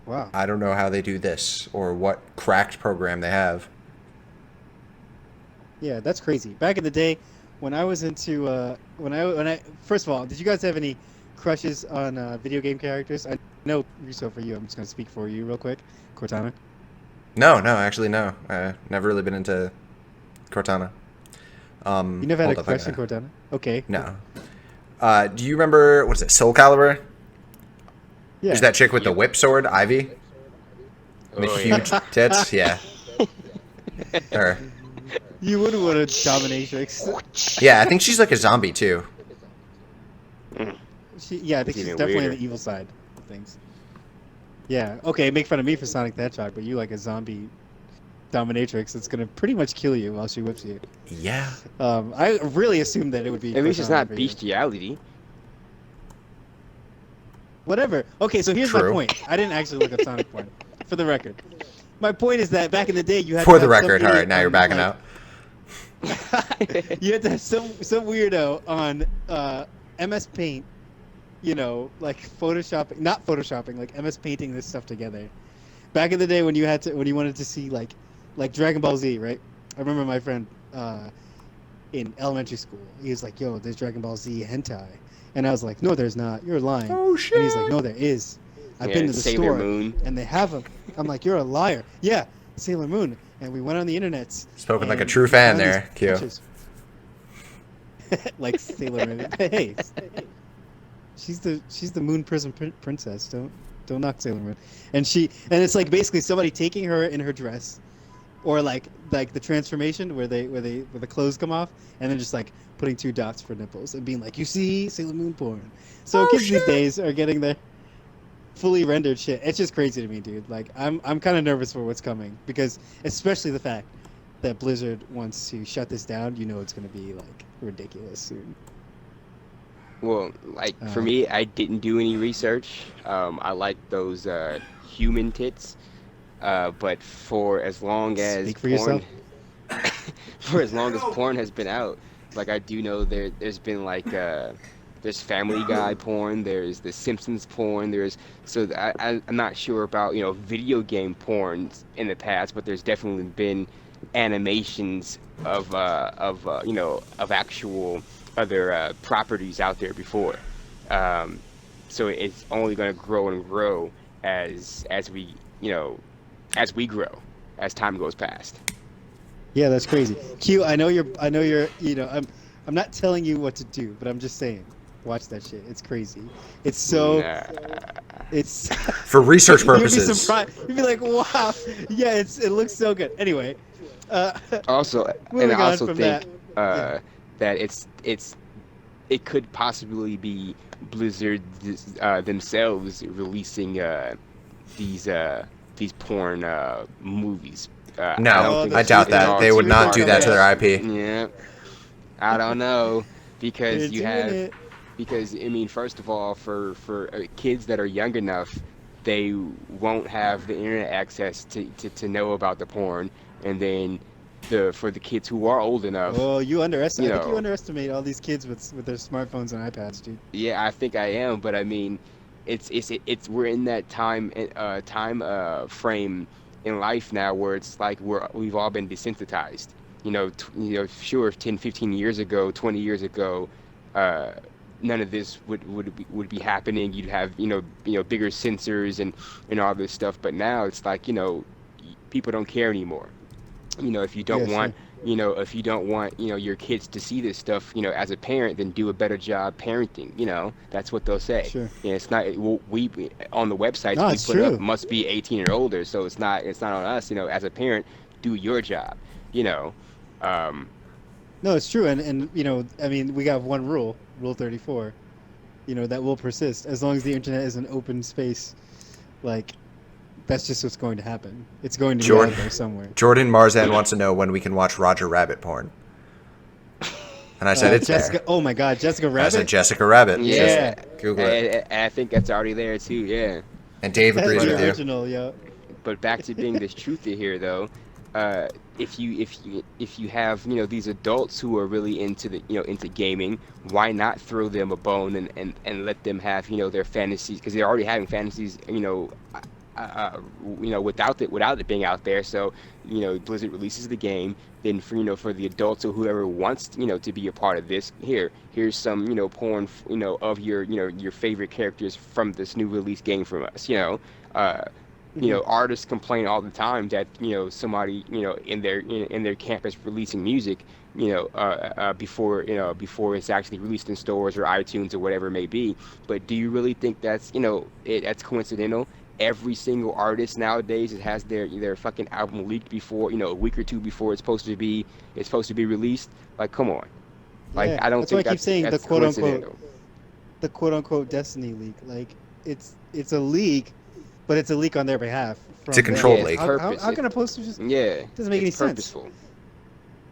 Wow. I don't know how they do this or what cracked program they have. Yeah, that's crazy. Back in the day, when I was into when I first of all, did you guys have any crushes on video game characters? I know Russo for you. I'm just gonna speak for you real quick, Cortana. No, actually, no. Never really been into Cortana. You never had Hold a up, I crush on gotta- Cortana? Okay. No. Do you remember what is it? Soul Calibur? Yeah. Is that chick with the Yep. whip sword, Ivy? And the Oh, yeah. huge tits? Yeah. Her. You wouldn't want a dominatrix. Yeah, I think she's like a zombie too. Yeah, I think It's she's even definitely on weirder. the evil side of things. Yeah. Okay, make fun of me for Sonic the Hedgehog, but you like a zombie dominatrix that's gonna pretty much kill you while she whips you. Yeah. I really assumed that it would be. At least it's Cortana not for you. bestiality. Whatever. Okay, so here's my True. point. I didn't actually look up Sonic porn, for the record. My point is that back in the day, you had For to the have some record, all idiot right, now you're on, backing like- out. You had to have some weirdo on MS Paint, like photoshopping, not photoshopping, like MS painting this stuff together. Back in the day when you wanted to see like Dragon Ball Z, right? I remember my friend in elementary school. He was like, "Yo, there's Dragon Ball Z hentai," and I was like, "No, there's not. You're lying." Oh, And he's like, shit. "No, there is. I've Yeah, been to the Sailor store Moon. and they have them." I'm like, "You're a liar." Yeah, Sailor Moon. And we went on the internet. Spoken like a and true we fan found these there, Q. pictures. Like Sailor Moon. Hey, she's the Moon Prism princess. Don't knock Sailor Moon. And it's like basically somebody taking her in her dress, or like the transformation where the clothes come off, and then just like putting 2 dots for nipples and being like, "You see, Sailor Moon porn." So Oh, kids shit. these days are getting their fully rendered shit. It's just crazy to me, dude. Like I'm kind of nervous for what's coming, because especially the fact that Blizzard wants to shut this down. It's going to be like ridiculous soon. Well, like for Uh, me, I didn't do any research. I like those human tits, but for as long as Speak for porn, yourself. for as long as porn has been out, like I do know there's been like there's Family Guy porn, there's the Simpsons porn, I'm not sure about video game porn in the past, but there's definitely been animations of actual other properties out there before. Um, so it's only going to grow and grow as we grow, as time goes past. Yeah, that's crazy. Q, I know you're. I'm not telling you what to do, but I'm just saying, watch that shit. It's crazy. It's so. Nah. It's. For research You'd be purposes. surprised. You'd be like, wow. Yeah, it looks so good. Anyway. Also, and Moving I on also from think that. that it could possibly be Blizzard themselves releasing these porn movies. No, don't think I it's doubt that. all They would too not far do that to their IP. Yeah, I don't know They're because you doing have it. because I mean, first of all, for kids that are young enough, they won't have the internet access to know about the porn, and then for the kids who are old enough, Oh, you underestimate. I think you know. underestimate all these kids with their smartphones and iPads, dude. yeah, I think I am, but I mean, we're in that time frame in life now where it's like we've all been desensitized. Sure, 10, 15 years ago, 20 years ago, uh, none of this would be happening. You'd have bigger sensors and all this stuff. But now it's like people don't care anymore. If you don't Yeah, want, sure. your kids to see this stuff, as a parent, then do a better job parenting. That's what they'll say. Sure. It's not we on the websites No, we it's put up true. must be 18 or older, so it's not on us. As a parent, do your job. You know, um, No, it's true. And I mean, we got one rule, Rule 34. That will persist as long as the internet is an open space. Like, that's just what's going to happen. It's going to be out Jordan there somewhere. Jordan Marzan wants to know when we can watch Roger Rabbit porn. And I said it's Jessica. there. Oh my God, Jessica I said Rabbit. Jessica Rabbit. yeah, Just Google it. and I think that's already there too. Yeah. And Dave That's agrees the with you. original, yo. But back to being this truther here, though, if you have these adults who are really into into gaming, why not throw them a bone and let them have their fantasies, because they're already having fantasies without it being out there. So Blizzard releases the game, then for the adults or whoever wants to be a part of this, here's some porn of your favorite characters from this new release game from us. Uh, Artists complain all the time that somebody in their campus releasing music before it's actually released in stores or iTunes or whatever it may be. But do you really think that's coincidental? Every single artist nowadays has their fucking album leaked before a week or two before it's supposed to be released. Like, come on. Like, Yeah, I don't that's why I think keep saying that's coincidental. the quote unquote Destiny leak. Like, it's a leak, but it's a leak on their behalf. It's a From them. controlled Yeah, leak. it's How, purpose. how can a poster just Yeah, doesn't make any it's sense? purposeful.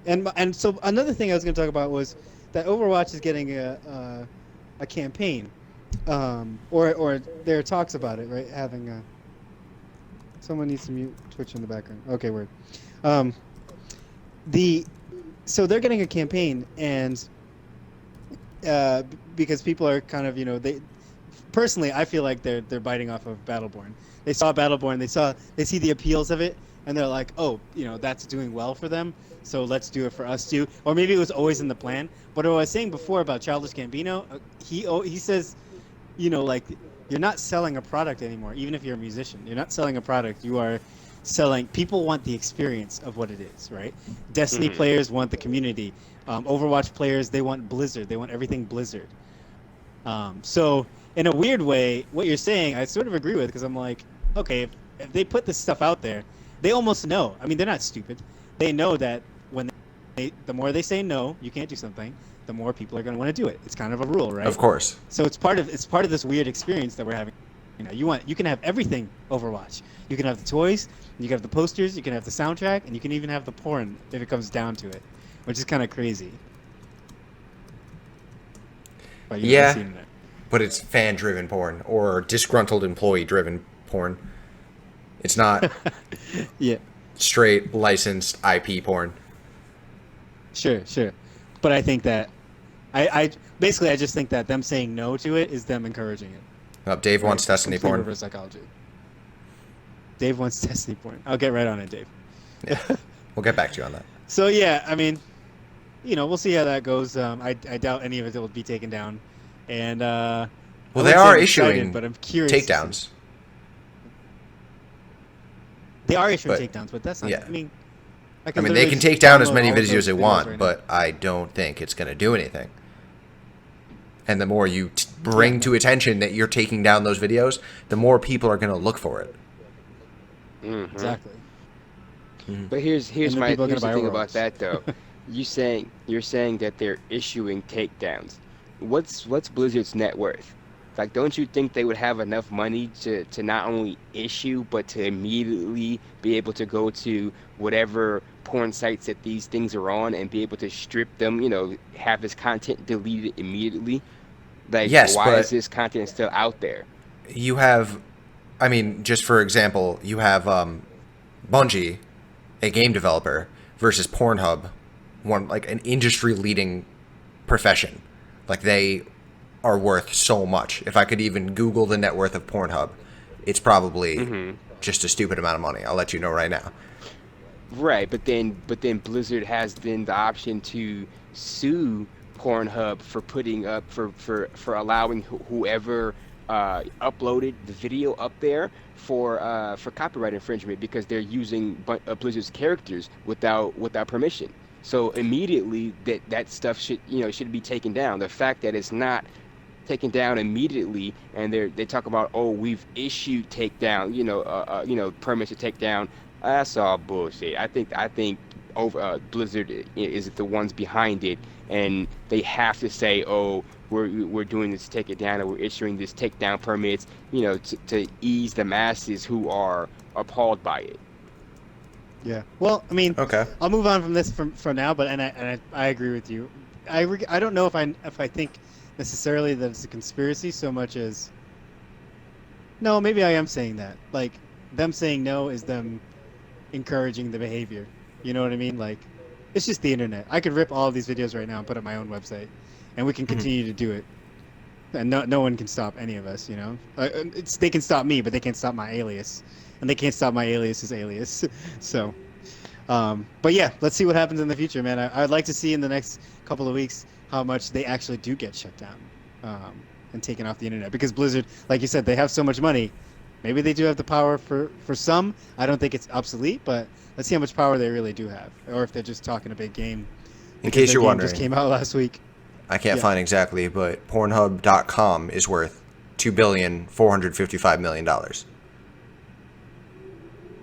And so another thing I was going to talk about was that Overwatch is getting a campaign, or there are talks about it, right? Having a someone needs to mute Twitch in the background. Okay, word. Um, so they're getting a campaign, and because people are kind of they personally I feel like they're biting off of Battleborn. They saw Battleborn, they see the appeals of it, and they're like, oh, that's doing well for them, so let's do it for us too. Or maybe it was always in the plan. But what I was saying before about Childish Gambino, he says, like, you're not selling a product anymore. Even if you're a musician, you're not selling a product. You are selling. People want the experience of what it is, right? Destiny players want the community. Overwatch players, they want Blizzard. They want everything Blizzard. So in a weird way, what you're saying, I sort of agree with, because I'm like, okay, if they put this stuff out there, they almost know. I mean, they're not stupid. They know that when the more they say no, you can't do something, the more people are going to want to do it. It's kind of a rule, right? Of course. So it's part of this weird experience that we're having. You can have everything Overwatch. You can have the toys, you can have the posters, you can have the soundtrack, and you can even have the porn if it comes down to it, which is kind of crazy. But you've never Yeah, seen it. but it's fan-driven porn or disgruntled employee-driven porn. It's not Yeah, straight licensed IP porn. sure. But I think that I basically I just think that them saying no to it is them encouraging it. Dave wants Right? Destiny Complete porn. reverse psychology. Dave wants Destiny porn. I'll get right on it, Dave. Yeah. We'll get back to you on that. So yeah, I mean, we'll see how that goes. I doubt any of it will be taken down, and I Well, wouldn't they say are I'm excited, issuing but I'm curious to see. takedowns. They are issuing But, takedowns, but that's not. yeah. I mean, I mean, they literally can just take down as download many all of videos those as they videos want, right now. but I don't think it's going to do anything. And the more you bring to attention that you're taking down those videos, the more people are going to look for it. Mhm. Exactly. But here's And then my people are here's gonna the buy thing about Overwatch. that though. You're saying that they're issuing takedowns. What's Blizzard's net worth? Like, don't you think they would have enough money to not only issue but to immediately be able to go to whatever porn sites that these things are on and be able to strip them, have this content deleted immediately? Like, Yes, why is but this content still out there? you have, I mean, just for example, you have Bungie, a game developer, versus Pornhub, one like an industry-leading profession. Like, they are worth so much. If I could even Google the net worth of Pornhub, it's probably just a stupid amount of money. I'll let you know right now. Right, but then Blizzard has then the option to sue Pornhub for putting up for allowing whoever uploaded the video up there for copyright infringement because they're using Blizzard's characters without permission. So immediately that stuff should be taken down. The fact that it's not taken down immediately, and they talk about, oh, we've issued takedown, permits to take down. That's all bullshit. I think over Blizzard is the ones behind it, and they have to say, oh, we're doing this to take it down, and we're issuing this takedown permits, to ease the masses who are appalled by it. Yeah. Well, I mean, Okay. I'll move on from this for now, but I agree with you. I don't know if I think necessarily that it's a conspiracy so much as no, maybe I am saying that. Like them saying no is them encouraging the behavior. You know what I mean? Like it's just the internet. I could rip all of these videos right now and put up my own website, and we can continue to do it. And no one can stop any of us. They can stop me, but they can't stop my alias, and they can't stop my alias's alias. So, but yeah, let's see what happens in the future, man. I'd like to see in the next couple of weeks how much they actually do get shut down and taken off the internet. Because Blizzard, like you said, they have so much money. Maybe they do have the power for some. I don't think it's obsolete, but let's see how much power they really do have, or if they're just talking a big game. In case you're wondering, just came out last week. I can't find exactly, but Pornhub.com is worth $2,455,000,000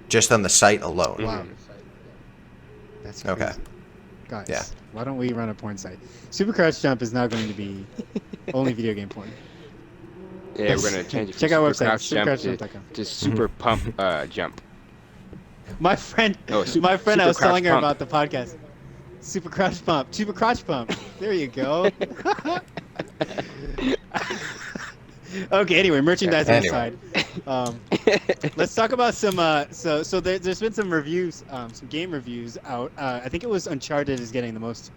just on the site alone. Wow, that's crazy. Okay. Guys, Yeah. why don't we run a porn site? Supercrouchjump is now going to be only video game porn. Yeah, we're gonna change it. Check out our website, Supercrouchjump to Super Pump Jump. My friend, Oh, my friend, I was Super telling her Crouch about the podcast. Super Crotch Pump, Super Crotch Pump. There you go. Okay. Anyway, merchandise aside, let's talk about some. So there's been some reviews, some game reviews out. I think it was Uncharted is getting the most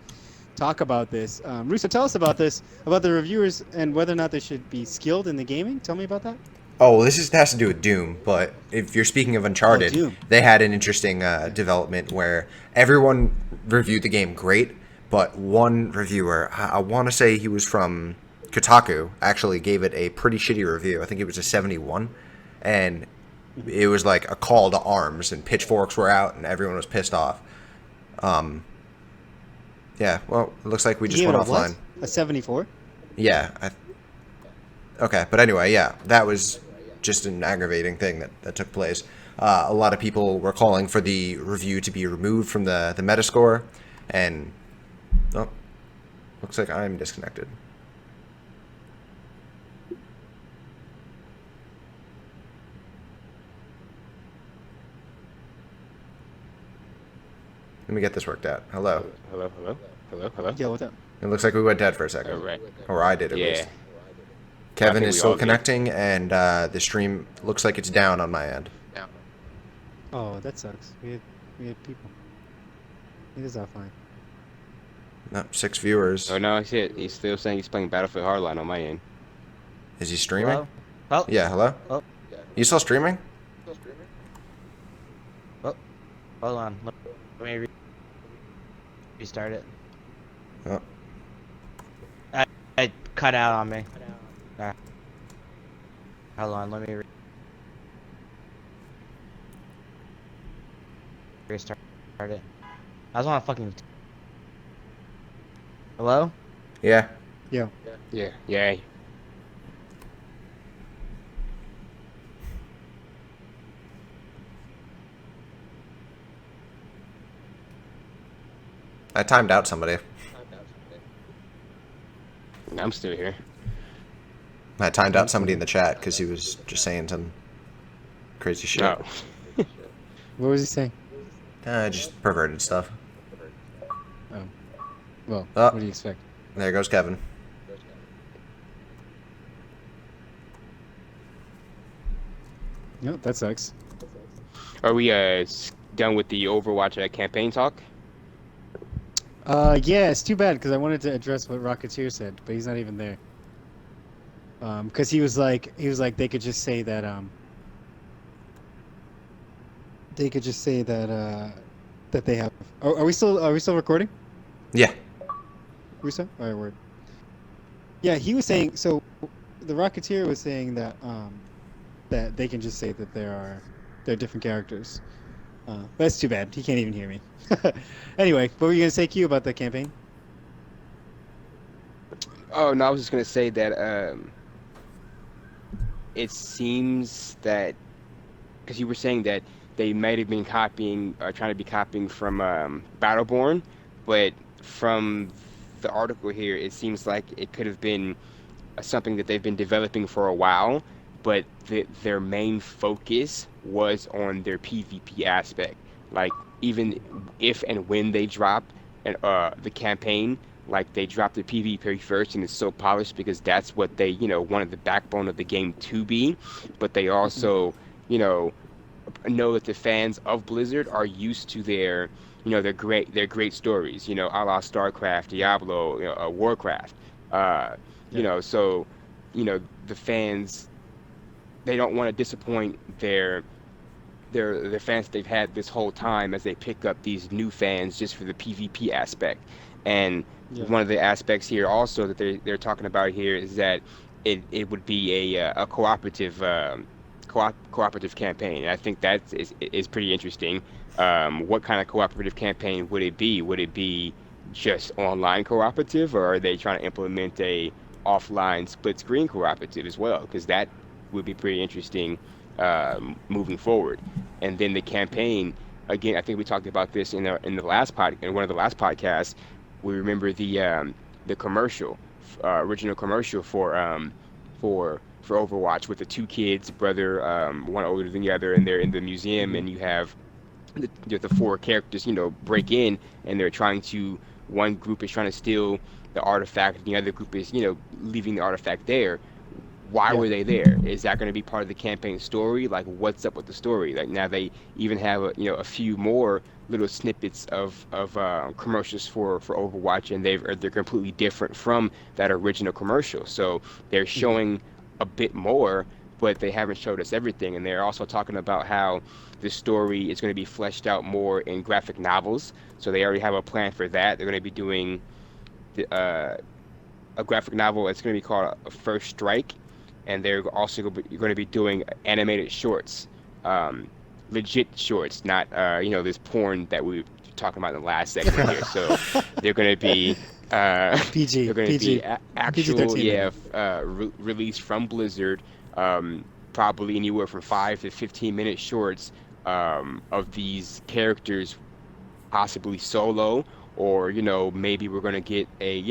talk about this. Russo, tell us about this, about the reviewers and whether or not they should be skilled in the gaming. Tell me about that. Oh, this has to do with Doom, but if you're speaking of Uncharted, Doom. they had an interesting development where everyone reviewed the game great, but one reviewer, I want to say he was from Kotaku, actually gave it a pretty shitty review. I think it was a 71, and it was like a call to arms, and pitchforks were out, and everyone was pissed off. Yeah, well, it looks like we just went offline. A 74? Yeah. Okay, but anyway, yeah, that was just an aggravating thing that took place. A lot of people were calling for the review to be removed from the Metascore, and oh, looks like I'm disconnected. Let me get this worked out. Hello. Hello. Yeah, what's up? It looks like we went dead for a second. All right. Or I did, at Yeah. least. Kevin think is we still all did. connecting, and the stream looks like it's down on my end. Oh, that sucks. We had people. It is offline. No, 6 viewers. Oh no, shit. He's still saying he's playing Battlefield Hardline on my end. Is he streaming? Hello? Oh, Yeah, hello? Oh. You still streaming? oh, hold on. Let me restart it. Oh. It cut out on me. Hold on, let me restart it. I was on a fucking. Hello? Yeah. Yeah. Yeah. Yeah. I timed out somebody. I'm still here. I timed out somebody in the chat because he was just saying some crazy shit. No. What was he saying? Just perverted stuff. Oh. Well, Oh. what do you expect? There goes Kevin. No, that sucks. Are we done with the Overwatch campaign talk? Yeah, it's too bad because I wanted to address what Rocketeer said, but he's not even there. Because he was like they could just say that that they have. Are we still recording? Yeah. Russo? All right, word. Yeah, he was saying. So, the Rocketeer was saying that that they can just say that they're different characters. But that's too bad. He can't even hear me. Anyway, what were you gonna say, Q, about the campaign? Oh no, I was just gonna say that it seems that because you were saying that they might have been copying, trying to be copying from Battleborn, but from the article here, it seems like it could have been something that they've been developing for a while, but their main focus was on their PvP aspect. Like even if and when they drop the campaign, like they dropped the PvP first, and it's so polished because that's what they wanted the backbone of the game to be. But they Mhm. also you know that the fans of Blizzard are used to their great stories, a la StarCraft, Diablo, Warcraft. Uh, Yeah. so the fans, they don't want to disappoint their fans that they've had this whole time as they pick up these new fans just for the PvP aspect. And Yeah. one of the aspects here also that they're talking about here is that it would be a cooperative cooperative campaign. And I think that is pretty interesting. What kind of cooperative campaign would it be? Would it be just online cooperative, or are they trying to implement a offline split screen cooperative as well? Because that would be pretty interesting moving forward. And then the campaign, again, I think we talked about this in one of the last podcasts. We remember the commercial, original commercial for Overwatch with the two kids, brother, one older than the other, and they're in the museum, Mhm. and you have the four characters, break in, and they're trying to. One group is trying to steal the artifact, and the other group is, leaving the artifact there. Why Yeah. were they there? Is that going to be part of the campaign story? Like, what's up with the story? Like now they even have a few more little snippets of commercials for Overwatch, and they're completely different from that original commercial. So they're Mhm. showing a bit more, but they haven't showed us everything. And they're also talking about how the story is going to be fleshed out more in graphic novels. So they already have a plan for that. They're going to be doing the, a graphic novel. It's going to be called First Strike, and they're also going to be doing animated shorts, um, legit shorts, not this porn that we were talking about in the last segment here. So they're going to be PG, they're going to be PG, actual, PG-13 rated. released from Blizzard, probably anywhere from 5 to 15 minute shorts of these characters, possibly solo, or maybe we're going to get a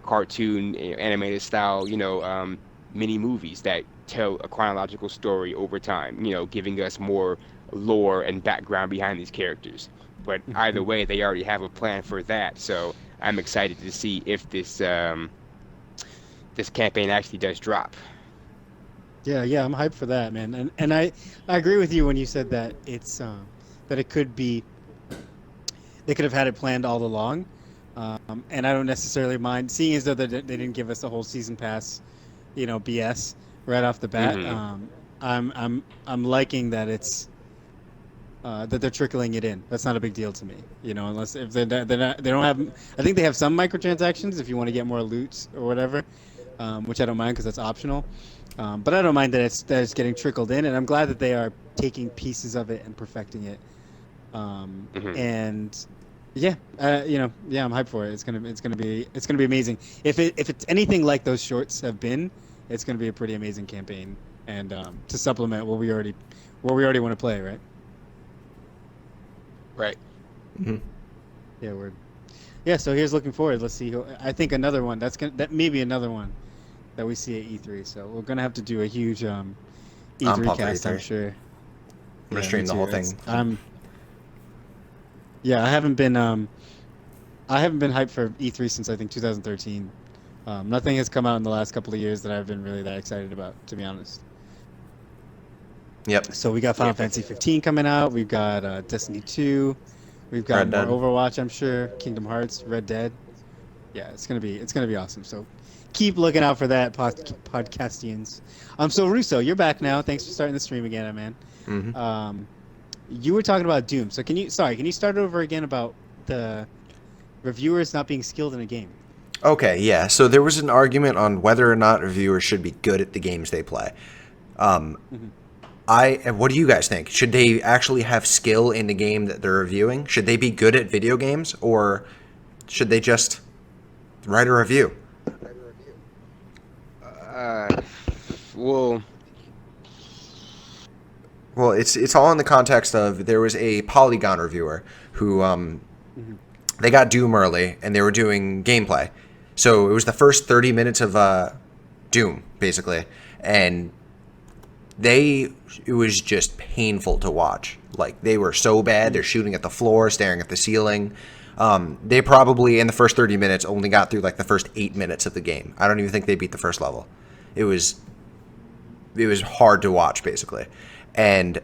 cartoon, animated style, mini movies that tell a chronological story over time, giving us more lore and background behind these characters. But either Mhm. way, they already have a plan for that. So I'm excited to see if this campaign actually does drop. Yeah, yeah, I'm hyped for that, man. And I agree with you when you said that it's that it could be they could have had it planned all along. And I don't necessarily mind seeing as though they didn't give us a whole season pass, BS right off the bat. Hmm. I'm liking that it's that they're trickling it in. That's not a big deal to me, unless if they don't have. I think they have some microtransactions if you want to get more loot or whatever, which I don't mind because that's optional. But I don't mind that it's getting trickled in, and I'm glad that they are taking pieces of it and perfecting it. Hmm. And yeah, yeah, I'm hyped for it. It's gonna be amazing. If it's anything like those shorts have been, it's gonna be a pretty amazing campaign, and to supplement what we already want to play, right? Right. Mhm. Yeah, we're yeah. So here's looking forward. Let's see. I think another one that may be another one that we see at E3. So we're gonna have to do a huge I'm E3 pumped for cast, I'm E3. I'm sure. gonna Yeah, me stream the too. whole It's thing. yeah. I haven't been hyped for E3 since I think 2013. Nothing has come out in the last couple of years that I've been really that excited about, to be honest. Yep. So we got Final Yep. Fantasy 15 coming out. We've got Destiny 2. We've got Red more Dead. Overwatch, I'm sure. Kingdom Hearts, Red Dead. Yeah, it's gonna be awesome. So keep looking out for that, podcastians. So Russo, you're back now. Thanks for starting the stream again, man. Hmm. Um, You were talking about Doom. So can you start over again about the reviewers not being skilled in a game? Okay, yeah. So there was an argument on whether or not reviewers should be good at the games they play. Hmm. What do you guys think? Should they actually have skill in the game that they're reviewing? Should they be good at video games, or should they just write a review? Uh, well, Well, it's all in the context of there was a Polygon reviewer who Hmm. they got Doom early and they were doing gameplay. So it was the first 30 minutes of Doom basically, and it was just painful to watch. Like they were so bad, they're shooting at the floor, staring at the ceiling. They probably in the first 30 minutes only got through like the first 8 minutes of the game. I don't even think they beat the first level. It was hard to watch basically, and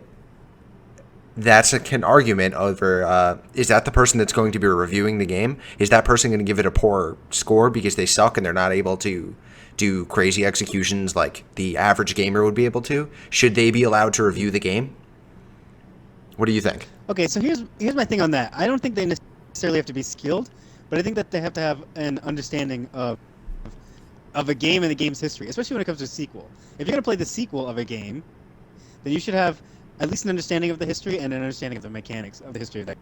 that's an argument over is that the person that's going to be reviewing the game, is that person going to give it a poor score because they suck and they're not able to do crazy executions like the average gamer would be able to? Should they be allowed to review the game? What do you think? Okay, so here's my thing on that. I don't think they necessarily have to be skilled, but I think that they have to have an understanding of a game and the game's history, especially when it comes to a sequel. If you're gonna play the sequel of a game, then you should have at least an understanding of the history and an understanding of the mechanics of the history of that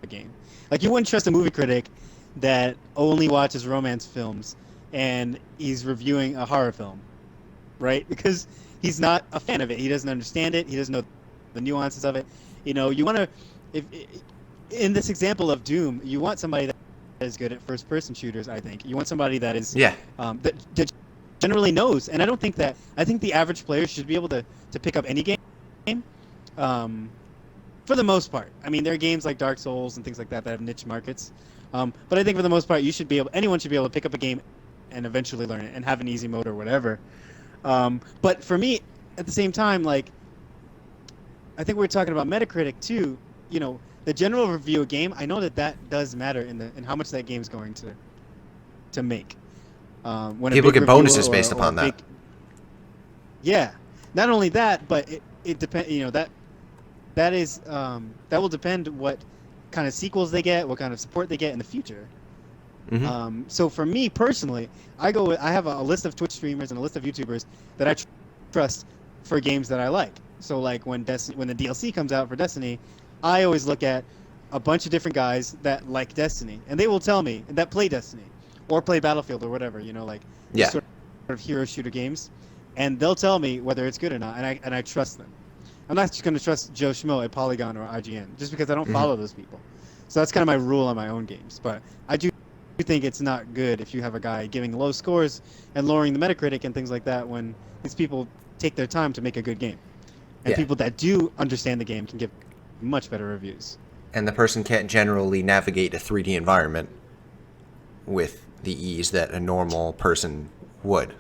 game. Like you wouldn't trust a movie critic that only watches romance films and he's reviewing a horror film, right? Because he's not a fan of it. He doesn't understand it. He doesn't know the nuances of it. You want to, if in this example of Doom, you want somebody that is good at first-person shooters. I think you want somebody that is Yeah. that generally knows. And I think the average player should be able to pick up any game, for the most part. I mean, there are games like Dark Souls and things like that that have niche markets. But I think for the most part, anyone should be able to pick up a game and eventually learn it and have an easy mode or whatever. But for me, at the same time, like I think we're talking about Metacritic too. The general review of a game. I know that does matter in how much that game is going to make. When People a big get bonuses reviewer based upon that. Yeah, not only that, but it depends. That will depend what kind of sequels they get, what kind of support they get in the future. Hmm. So for me personally, I have a list of Twitch streamers and a list of YouTubers that I trust for games that I like. So like when the DLC comes out for Destiny, I always look at a bunch of different guys that like Destiny, and they will tell me that play Destiny or play Battlefield or whatever, Yeah. sort of hero shooter games, and they'll tell me whether it's good or not, and I trust them. I'm not just going to trust Joe Schmo at Polygon or IGN just because I don't follow those people. So that's kind of my rule on my own games. But I do think it's not good if you have a guy giving low scores and lowering the Metacritic and things like that when these people take their time to make a good game. And Yeah. people that do understand the game can give much better reviews. And the person can't generally navigate a 3D environment with the ease that a normal person would.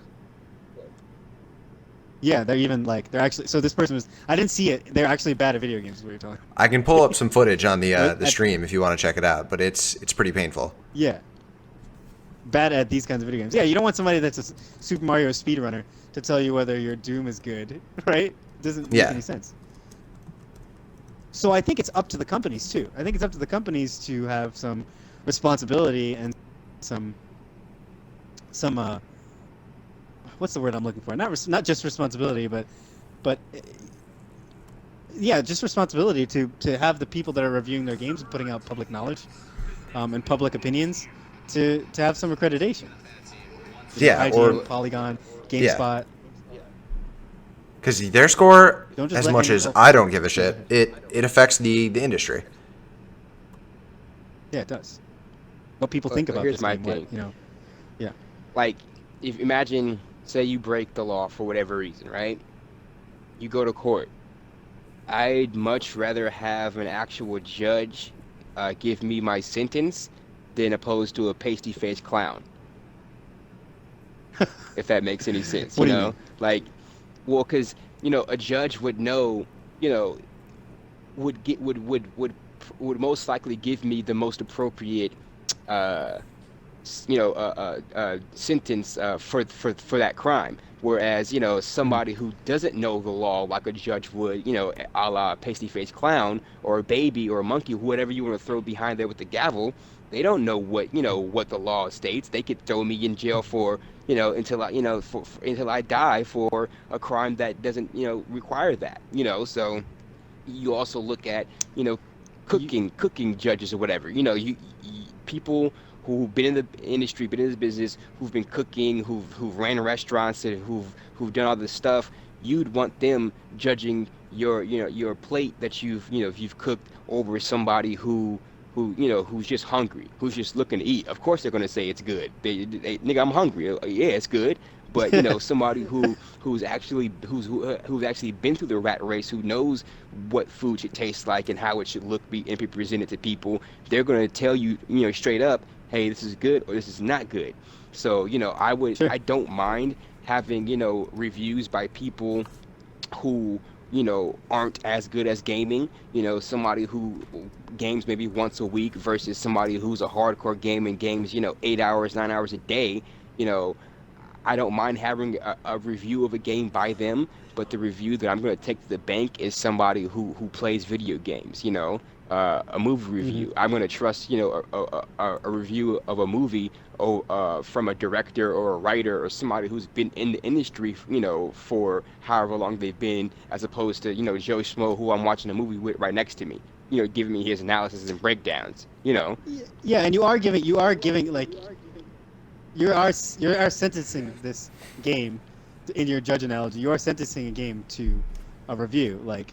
Yeah, they're actually. So this person was. I didn't see it. They're actually bad at video games. Is what you're talking. I can pull up some footage on the Right? the stream if you want to check it out, but it's pretty painful. Yeah. Bad at these kinds of video games. Yeah, you don't want somebody that's a Super Mario speedrunner to tell you whether your Doom is good, right? Doesn't make Yeah. any sense. So I think it's up to the companies too. I think it's up to the companies to have some responsibility and some what's the word I'm looking for? Not just responsibility, but yeah, just responsibility to have the people that are reviewing their games and putting out public knowledge and public opinions to have some accreditation. Yeah, IGN, or Polygon, Yeah. GameSpot. because their score, Don't just as let much as anyone- I don't give a shit, it affects the industry. Yeah, it does. What people But- think but about here's this my game, thing. Yeah. Like, if imagine, say you break the law for whatever reason, right? You go to court. I'd much rather have an actual judge give me my sentence than opposed to a pasty-faced clown. If that makes any sense, What you do you know? mean? Like, well, because a judge would know, would most likely give me the most appropriate sentence for that crime. Whereas, somebody who doesn't know the law, like a judge would, a la pasty faced clown or a baby or a monkey, whatever you want to throw behind there with the gavel, they don't know what the law states. They could throw me in jail for, until until I die for a crime that doesn't, require that. So you also look at, you know, You, cooking judges or whatever. People who've been in the industry, been in this business, who've been cooking, who've ran restaurants, and who've done all this stuff. You'd want them judging your plate that you've cooked over somebody who's just hungry, who's just looking to eat. Of course, they're gonna say it's good. Nigga, I'm hungry. Yeah, it's good. But somebody who's actually been through the rat race, who knows what food should taste like and how it should look, and be presented to people, they're gonna tell you, straight up, hey, this is good or this is not good. So, sure. I don't mind having, reviews by people who aren't as good as gaming. Somebody who games maybe once a week versus somebody who's a hardcore gamer and games 8 hours, 9 hours a day. you know I don't mind having a review of a game by them, but the review that I'm going to take to the bank is somebody who plays video games. A movie Hmm. review. I'm going to trust a review of a movie, from a director or a writer or somebody who's been in the industry, for however long they've been, as opposed to Joe Schmo, who I'm watching a movie with right next to me, giving me his analysis and breakdowns. Yeah, and you are giving like you are sentencing this game in your judge analogy. You are sentencing a game to a review. Like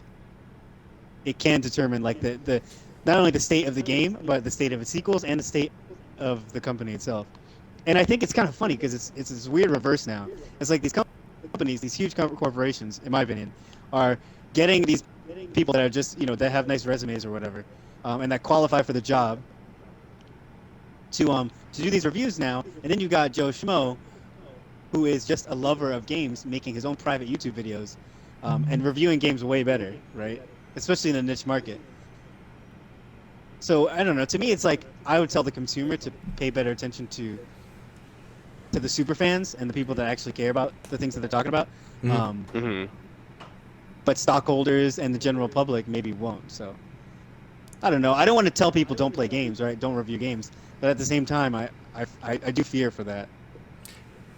it can determine like the not only the state of the game, but the state of its sequels and the state of the company itself. And I think it's kind of funny because it's this weird reverse now. It's like these companies, these huge corporations, in my opinion, are getting these people that are just that have nice resumes or whatever, and that qualify for the job to do these reviews now. And then you got Joe Schmo, who is just a lover of games, making his own private YouTube videos, and reviewing games way better, right? Especially in the niche market. So I don't know. To me, it's like I would tell the consumer to pay better attention to the super fans and the people that actually care about the things that they're talking about. Mhm. Hmm. But stockholders and the general public maybe won't. So I don't know. I don't want to tell people don't play games, right? Don't review games. But at the same time, I do fear for that.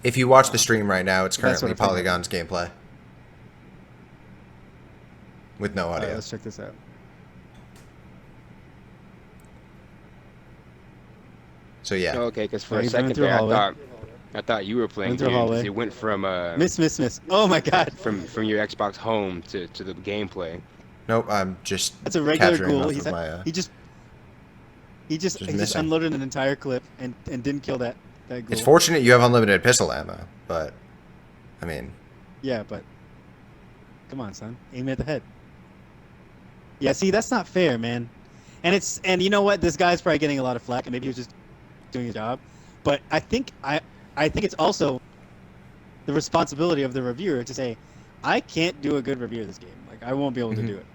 If you watch the stream right now, it's That sort currently of thing. Polygon's gameplay with no All right, audio. let's check this out. So yeah, Okay, because for Oh, a he's running second through a there, hallway. I thought you were playing Running through a games. hallway. It went from Miss. Oh my God. from your Xbox Home to the gameplay. nope. I'm just That's a regular capturing ghoul. off of my. He just he just Just he just missing. unloaded an entire clip and didn't kill that ghoul. It's fortunate you have unlimited pistol ammo, but I mean, Yeah, but come on, son, aim at the head. Yeah, see, that's not fair, man. And you know what? This guy's probably getting a lot of flack, and maybe he was just doing his job. But I think it's also the responsibility of the reviewer to say, I can't do a good review of this game. Like I won't be able to do it.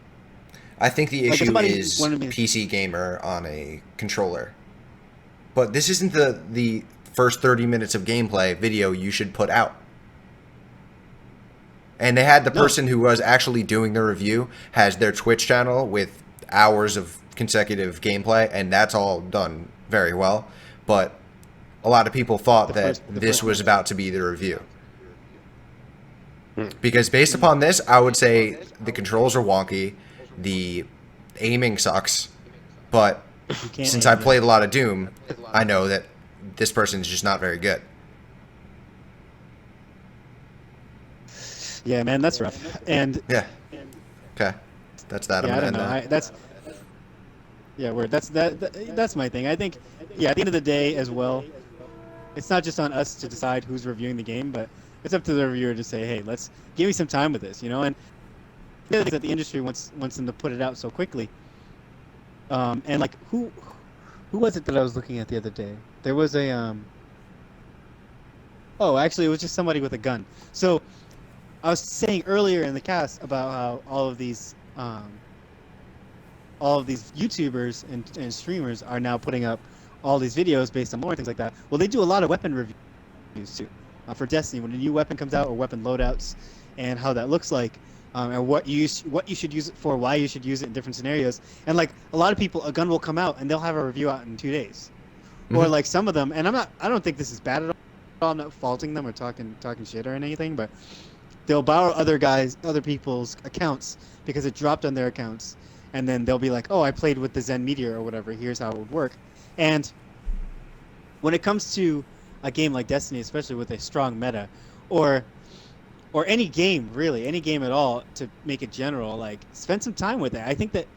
I think the Like, if issue somebody is wanted me- PC gamer on a controller. But this isn't the first 30 minutes of gameplay video you should put out. And they had the No. person who was actually doing the review has their Twitch channel with hours of consecutive gameplay, and that's all done very well. But a lot of people thought that the this first was one. about to be the review. Because based upon this, I would say the controls are wonky, the aiming sucks, but You can't since aim, I've played a lot of Doom, I know that this person's just not very good. Yeah, man, that's rough. And Yeah. Okay. That's that. yeah, I I'm don't know. gonna end That's yeah, word. That's my thing. I think yeah, at the end of the day as well, it's not just on us to decide who's reviewing the game, but it's up to the reviewer to say, hey, let's give me some time with this, And the other thing is that the industry wants them to put it out so quickly. And like who was it that I was looking at the other day? There was a oh, actually, it was just somebody with a gun. So I was saying earlier in the cast about how all of these YouTubers and streamers are now putting up all these videos based on lore and things like that. Well, they do a lot of weapon reviews too, for Destiny when a new weapon comes out or weapon loadouts, and how that looks like, and what you should use it for, why you should use it in different scenarios. And like a lot of people, a gun will come out and they'll have a review out in 2 days, or like some of them. And I don't think this is bad at all. I'm not faulting them or talking shit or anything, but they'll borrow other people's accounts because it dropped on their accounts, and then they'll be like, oh, I played with the Zen Meteor or whatever, here's how it would work. And when it comes to a game like Destiny, especially with a strong meta, or any game really, any game at all, to make it general, like spend some time with it. I think that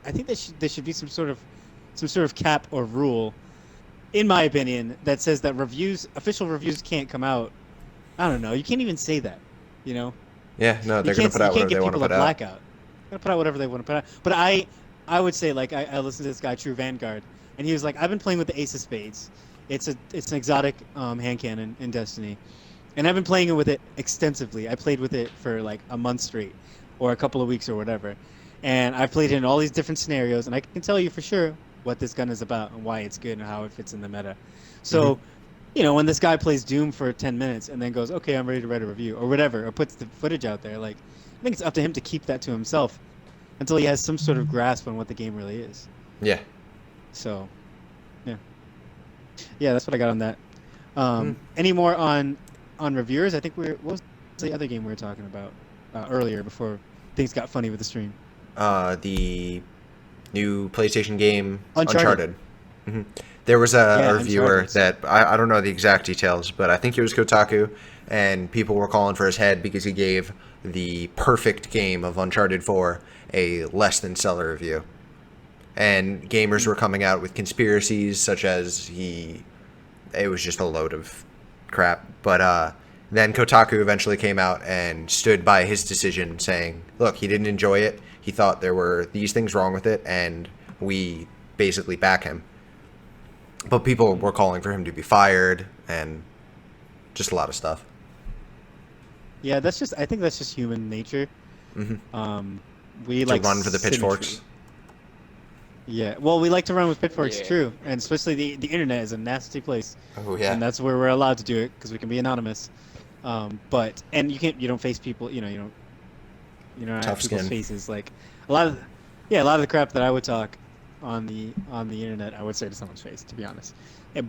there should be some sort of cap or rule, in my opinion, that says that official reviews can't come out. I don't know. You can't even say that, you know. Yeah, no, they're going to put out whatever they want to put out. Blackout. They're going to put out whatever they want to put out. But I would say, like, I listened to this guy, True Vanguard, and he was like, I've been playing with the Ace of Spades. It's an exotic hand cannon in Destiny, and I've been playing with it extensively. I played with it for like a month straight, or a couple of weeks or whatever, and I've played it in all these different scenarios, and I can tell you for sure what this gun is about and why it's good and how it fits in the meta. So, you know, when this guy plays Doom for 10 minutes and then goes, okay, I'm ready to write a review or whatever, or puts the footage out there, like, I think it's up to him to keep that to himself until he has some sort of grasp on what the game really is. Yeah. So, yeah, that's what I got on that. Any more on reviewers? I think what was the other game we were talking about earlier before things got funny with the stream? The new PlayStation game, Uncharted. There was a reviewer Uncharted. that, I don't know the exact details, but I think it was Kotaku, and people were calling for his head because he gave the perfect game of Uncharted 4 a less than stellar review. And gamers were coming out with conspiracies such as it was just a load of crap. But then Kotaku eventually came out and stood by his decision, saying, look, he didn't enjoy it. He thought there were these things wrong with it, and we basically back him. But people were calling for him to be fired, and just a lot of stuff. Yeah, I think that's just human nature. We to like run for the pitchforks. symmetry. Yeah, well, we like to run with pitchforks, Yeah. true, and especially the internet is a nasty place, Oh yeah. and that's where we're allowed to do it because we can be anonymous. But you don't face people, you don't have Tough people's skin. faces. Like a lot of the crap that I would talk on the internet, I would say to someone's face, to be honest.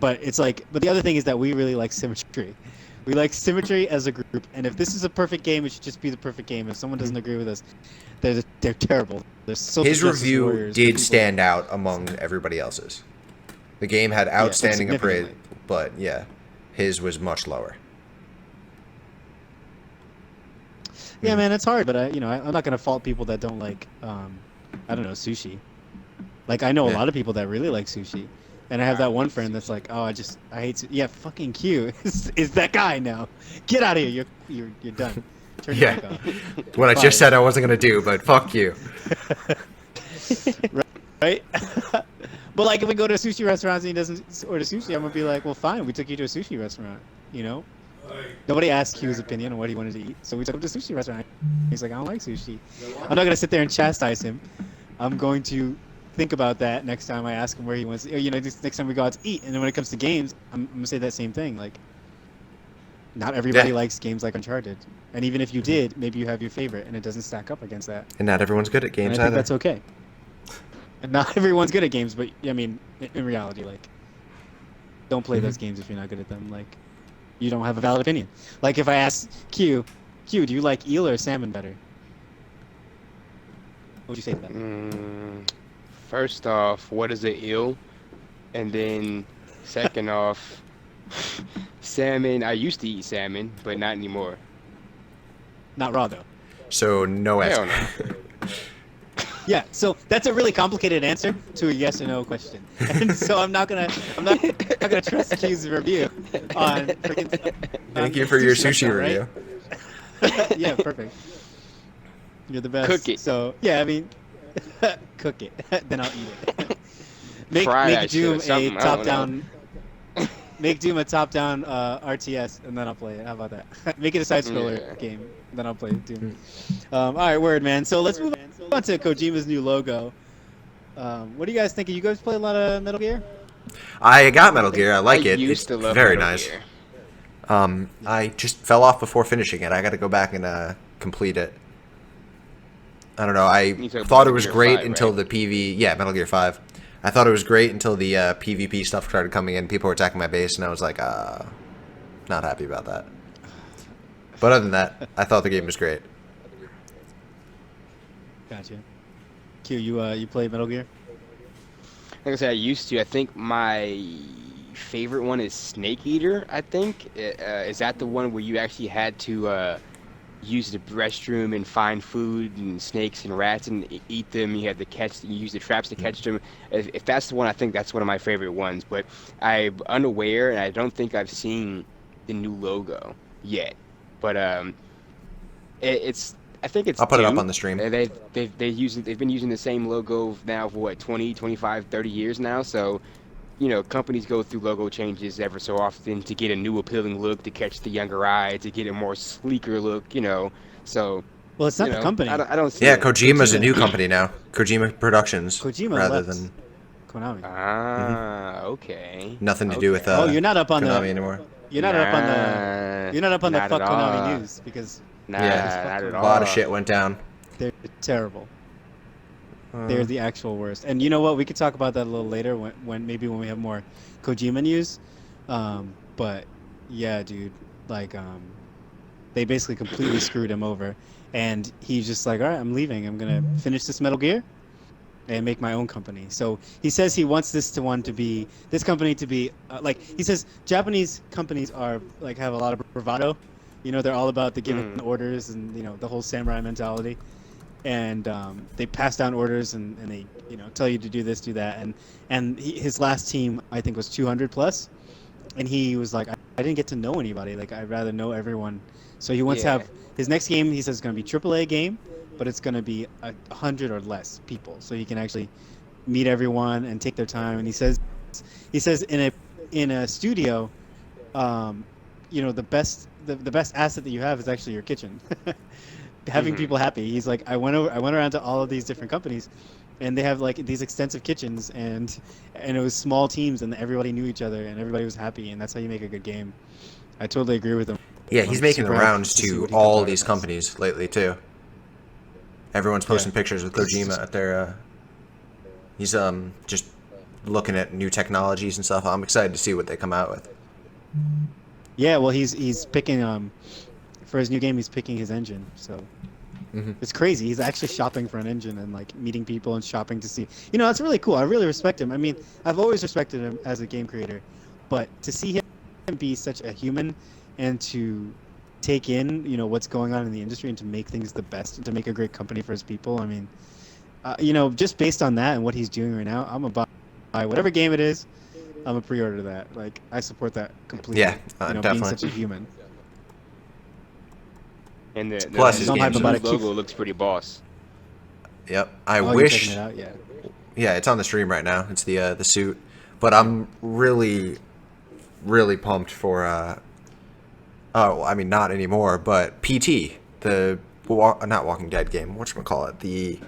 But the other thing is that we really like symmetry. We like symmetry as a group, and if this is a perfect game, it should just be the perfect game. If someone doesn't agree with us, they're terrible. They're social His justice review warriors, did people- stand out among everybody else's. The game had outstanding appraisal, significantly. but yeah, his was much lower. Yeah, man, it's hard, but I'm not gonna fault people that don't like, I don't know, sushi. Like I know a Yeah. lot of people that really like sushi, and I have that one friend that's like, oh, I hate sushi. Yeah, fucking Q is that guy now. Get out of here. You're done. Turn your Yeah. mic off. What I just said I wasn't gonna do, but fuck you. Right? But like if we go to a sushi restaurant and he doesn't order sushi, I'm gonna be like, well, fine, we took you to a sushi restaurant, you know? Nobody asked Q's opinion on what he wanted to eat, so we took him to a sushi restaurant. He's like, I don't like sushi. I'm not gonna sit there and chastise him. I'm going to think about that next time I ask him where he wants to, next time we go out to eat. And then when it comes to games, I'm gonna say that same thing. Like, not everybody Yeah. likes games like Uncharted, and even if you did, maybe you have your favorite, and it doesn't stack up against that. And not everyone's good at And games I think either. that's okay. And not everyone's good at games, but I mean, in reality, like, don't play those games if you're not good at them. Like, you don't have a valid opinion. Like, if I ask Q, do you like eel or salmon better? What would you say to that? First off, what is an eel? And then, second off, salmon. I used to eat salmon, but not anymore. Not raw though. So no Hell answer. no. Yeah, so that's a really complicated answer to a yes or no question, and so I'm not gonna trust Q's review on. Thank you for your sushi restaurant, review. right? Yeah, perfect. You're the best. Cook it. So yeah, I mean, cook it, then I'll eat it. Fry make that shit or Doom a something, I don't know. top-down. Make Doom a top-down RTS, and then I'll play it. How about that? Make it a side-scroller Yeah. game, then I'll play Doom. All right, word, man. So let's move on to Kojima's new logo. What do you guys think? You guys play a lot of Metal Gear? I got Metal Gear. I like it. used It's to love very Metal nice. Gear. I just fell off before finishing it. I got to go back and complete it. I don't know. I You talking thought about it was Gear great 5, until right? the PV. Yeah, Metal Gear 5. I thought it was great until the PvP stuff started coming in. People were attacking my base, and I was like, not happy about that. But other than that, I thought the game was great. Gotcha. Q, you play Metal Gear? Like I said, I used to. I think my favorite one is Snake Eater. I think is that the one where you actually had to use the restroom and find food and snakes and rats and eat them. You had to catch, you use the traps to catch them. If that's the one, I think that's one of my favorite ones. But I'm unaware, and I don't think I've seen the new logo yet. But it's I think it's I'll put it up due. on the stream. They've been using the same logo now for what 20, 25, 30 years now. So companies go through logo changes ever so often to get a new appealing look, to catch the younger eye, to get a more sleeker look. So, Well, it's not the company. I don't see Yeah, it. Kojima's a Kojima. new company now. Kojima Productions, Kojima rather left than Konami. Okay. nothing to do with Oh, you're not up on Konami the. anymore. You're not up on the. Nah, You're not up on the not fuck at Konami all. news because Nah, Yeah, not at a lot of all. shit went down. they're terrible. They're the actual worst. And you know what? We could talk about that a little later when we have more Kojima news. But yeah, dude, like they basically completely screwed him over, and he's just like, all right, I'm leaving. I'm gonna finish this Metal Gear and make my own company. So he says he wants this company to be like he says Japanese companies are like have a lot of bravado. They're all about the giving orders and the whole samurai mentality. And they pass down orders and they tell you to do this, do that, and his last team I think was 200 plus, and he was like, I didn't get to know anybody. Like I'd rather know everyone. So he wants to Yeah. have his next game. He says it's going to be AAA game, but it's going to be 100 or less people, so he can actually meet everyone and take their time. And he says in a studio, the best asset that you have is actually your kitchen. Having people happy. He's like, I went around to all of these different companies, and they have like these extensive kitchens, and it was small teams, and everybody knew each other, and everybody was happy, and that's how you make a good game. I totally agree with him. Yeah, he's I'm making the super hyped rounds to see to what he comes all out these with. companies lately too. Everyone's posting Yeah. pictures with Kojima at their. He's just looking at new technologies and stuff. I'm excited to see what they come out with. Yeah, well, he's picking for his new game. He's picking his engine, so it's crazy. He's actually shopping for an engine and like meeting people and shopping to see. That's really cool. I really respect him. I mean, I've always respected him as a game creator, but to see him be such a human and to take in what's going on in the industry and to make things the best and to make a great company for his people. I mean, just based on that and what he's doing right now, I'm about buy whatever game it is. I'm a pre-order that. Like I support that completely. Yeah, being definitely. such a human. And the Plus, his new games are- logo looks pretty boss. Yep. I Oh, you're wish. checking it out? Yeah. Yeah, it's on the stream right now. It's the suit, but I'm really, really pumped for. Oh, I mean, not anymore, but PT, not Walking Dead game. Whatchamacallit, the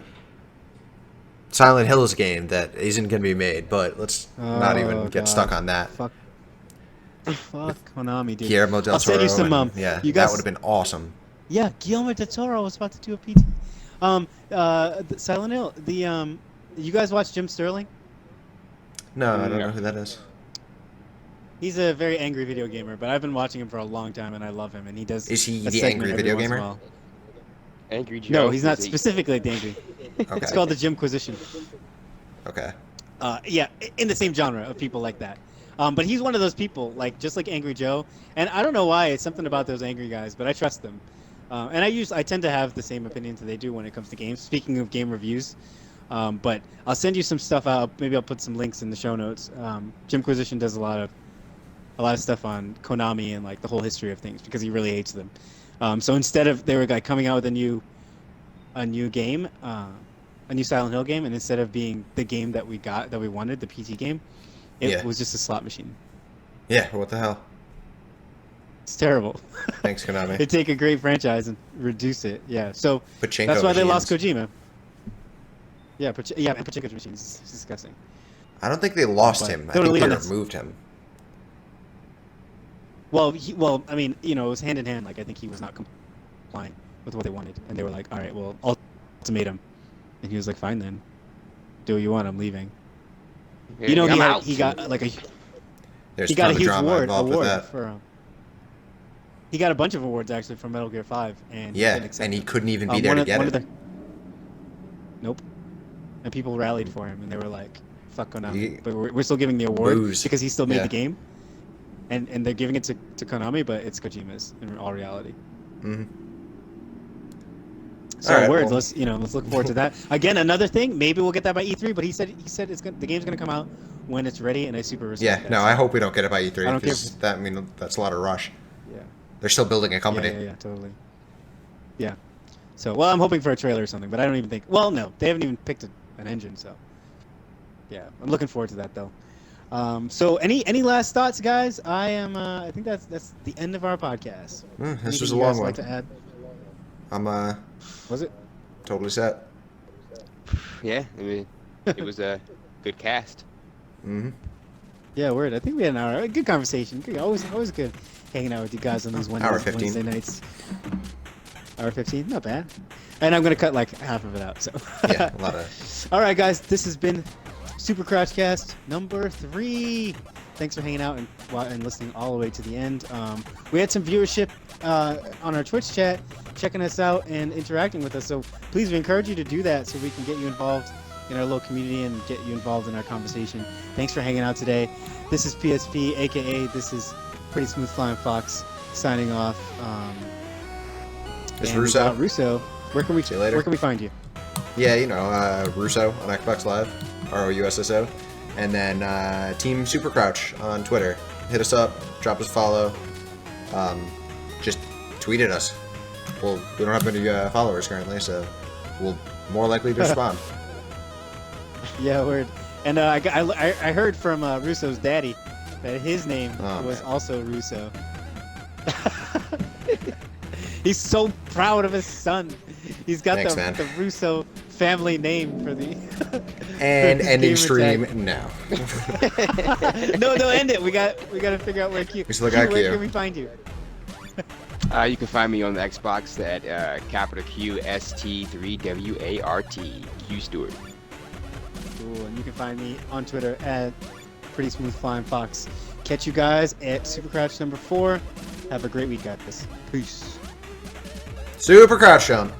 Silent Hills game that isn't going to be made. But let's not even get stuck on that. Fuck Konami, dude. Guillermo del I'll send you Toro, some. and, yeah, you that guys, would have been awesome. Yeah, Guillermo del Toro was about to do a PT. Silent Hill. You guys watch Jim Sterling? No, I don't No. know who that is. He's a very angry video gamer, but I've been watching him for a long time, and I love him. And he does. Is he a the segment angry every video once in a gamer? while. Angry Joe. No, he's not is he- specifically the angry. Okay. It's called the Jimquisition. Okay. Yeah, in the same genre of people like that. But he's one of those people, like just like Angry Joe, and I don't know why. It's something about those angry guys, but I trust them. And I tend to have the same opinions that they do when it comes to games. Speaking of game reviews, but I'll send you some stuff out. Maybe I'll put some links in the show notes. Jimquisition does a lot of stuff on Konami and like the whole history of things because he really hates them. So instead of they were like coming out with a new game, a new Silent Hill game, and instead of being the game that we wanted, the PT game, it was just a slot machine. Yeah. What the hell? It's terrible. Thanks, Konami. They take a great franchise and reduce it. Yeah. So Pachinko that's why they lost machines. Kojima. Yeah, Pachinko machines. It's disgusting. I don't think they lost But him. I they were think they leaving us- removed him. Well, I mean, you know, it was hand in hand. Like, I think he was not complying with what they wanted, and they were like, "All right, well, ultimatum," and he was like, "Fine then, do what you want. I'm leaving." You know, I'm out. he got like a There's he got a ton of huge drama involved with that. for. He got a bunch of awards actually for Metal Gear 5, and he Yeah, didn't accept and he them. couldn't even be there to get one it. of the... Nope. And people rallied for him, and they were like, "Fuck Konami," but we're still giving the award Booze. because he still made Yeah. the game, and they're giving it to Konami, but it's Kojima's in all reality. Mhm. So All right, words. well- Let's look forward to that. Again, another thing. Maybe we'll get that by E3, but he said the game's gonna come out when it's ready, and I super respect Yeah, that. no, So, I hope we don't get it by I E3 don't care because that's a lot of rush. Yeah. They're still building a company. Yeah, totally. Yeah. So, well, I'm hoping for a trailer or something, but I don't even think. Well, no, they haven't even picked an engine, so. Yeah, I'm looking forward to that though. So, any last thoughts, guys? I think that's the end of our podcast. This Anything was a you guys long like one. to add? I'm Was it? totally set. Yeah, I mean, it was a good cast. Hmm. Yeah, word. I think we had an hour. Good conversation. Good, always good hanging out with you guys on these Hour 15. Wednesday nights. Hour 15, not bad. And I'm gonna cut like half of it out. So. Yeah, a lot of. All right, guys. This has been Supercrouchcast number 3. Thanks for hanging out and listening all the way to the end. We had some viewership on our Twitch chat, checking us out and interacting with us. So please, we encourage you to do that so we can get you involved in our little community and get you involved in our conversation. Thanks for hanging out today. This is PSP, aka this is Pretty Smooth Flying Fox, signing off. Is and we Russo? got Russo. Where can we See you later. Where can we find you? Yeah, you know, Russo on Xbox Live, ROUSSO, and then Team Supercrouch on Twitter. Hit us up, drop us a follow, just tweet at us. Well, we don't have many followers currently, so we'll more likely to respond. Yeah, word. And I heard from Russo's daddy that his name Oh, was man. also Russo. He's so proud of his son. He's got Thanks, man. the Russo family name for the. And his ending gamer stream tag. now. No, end it. We got to figure out where Q. We still got Where Q. can we find you? You can find me on the Xbox at capital QST3WART, Q Stewart. Cool. And you can find me on Twitter at Pretty Smooth Flying Fox. Catch you guys at Supercrouch number 4. Have a great week, guys. Peace. Supercrouchjump.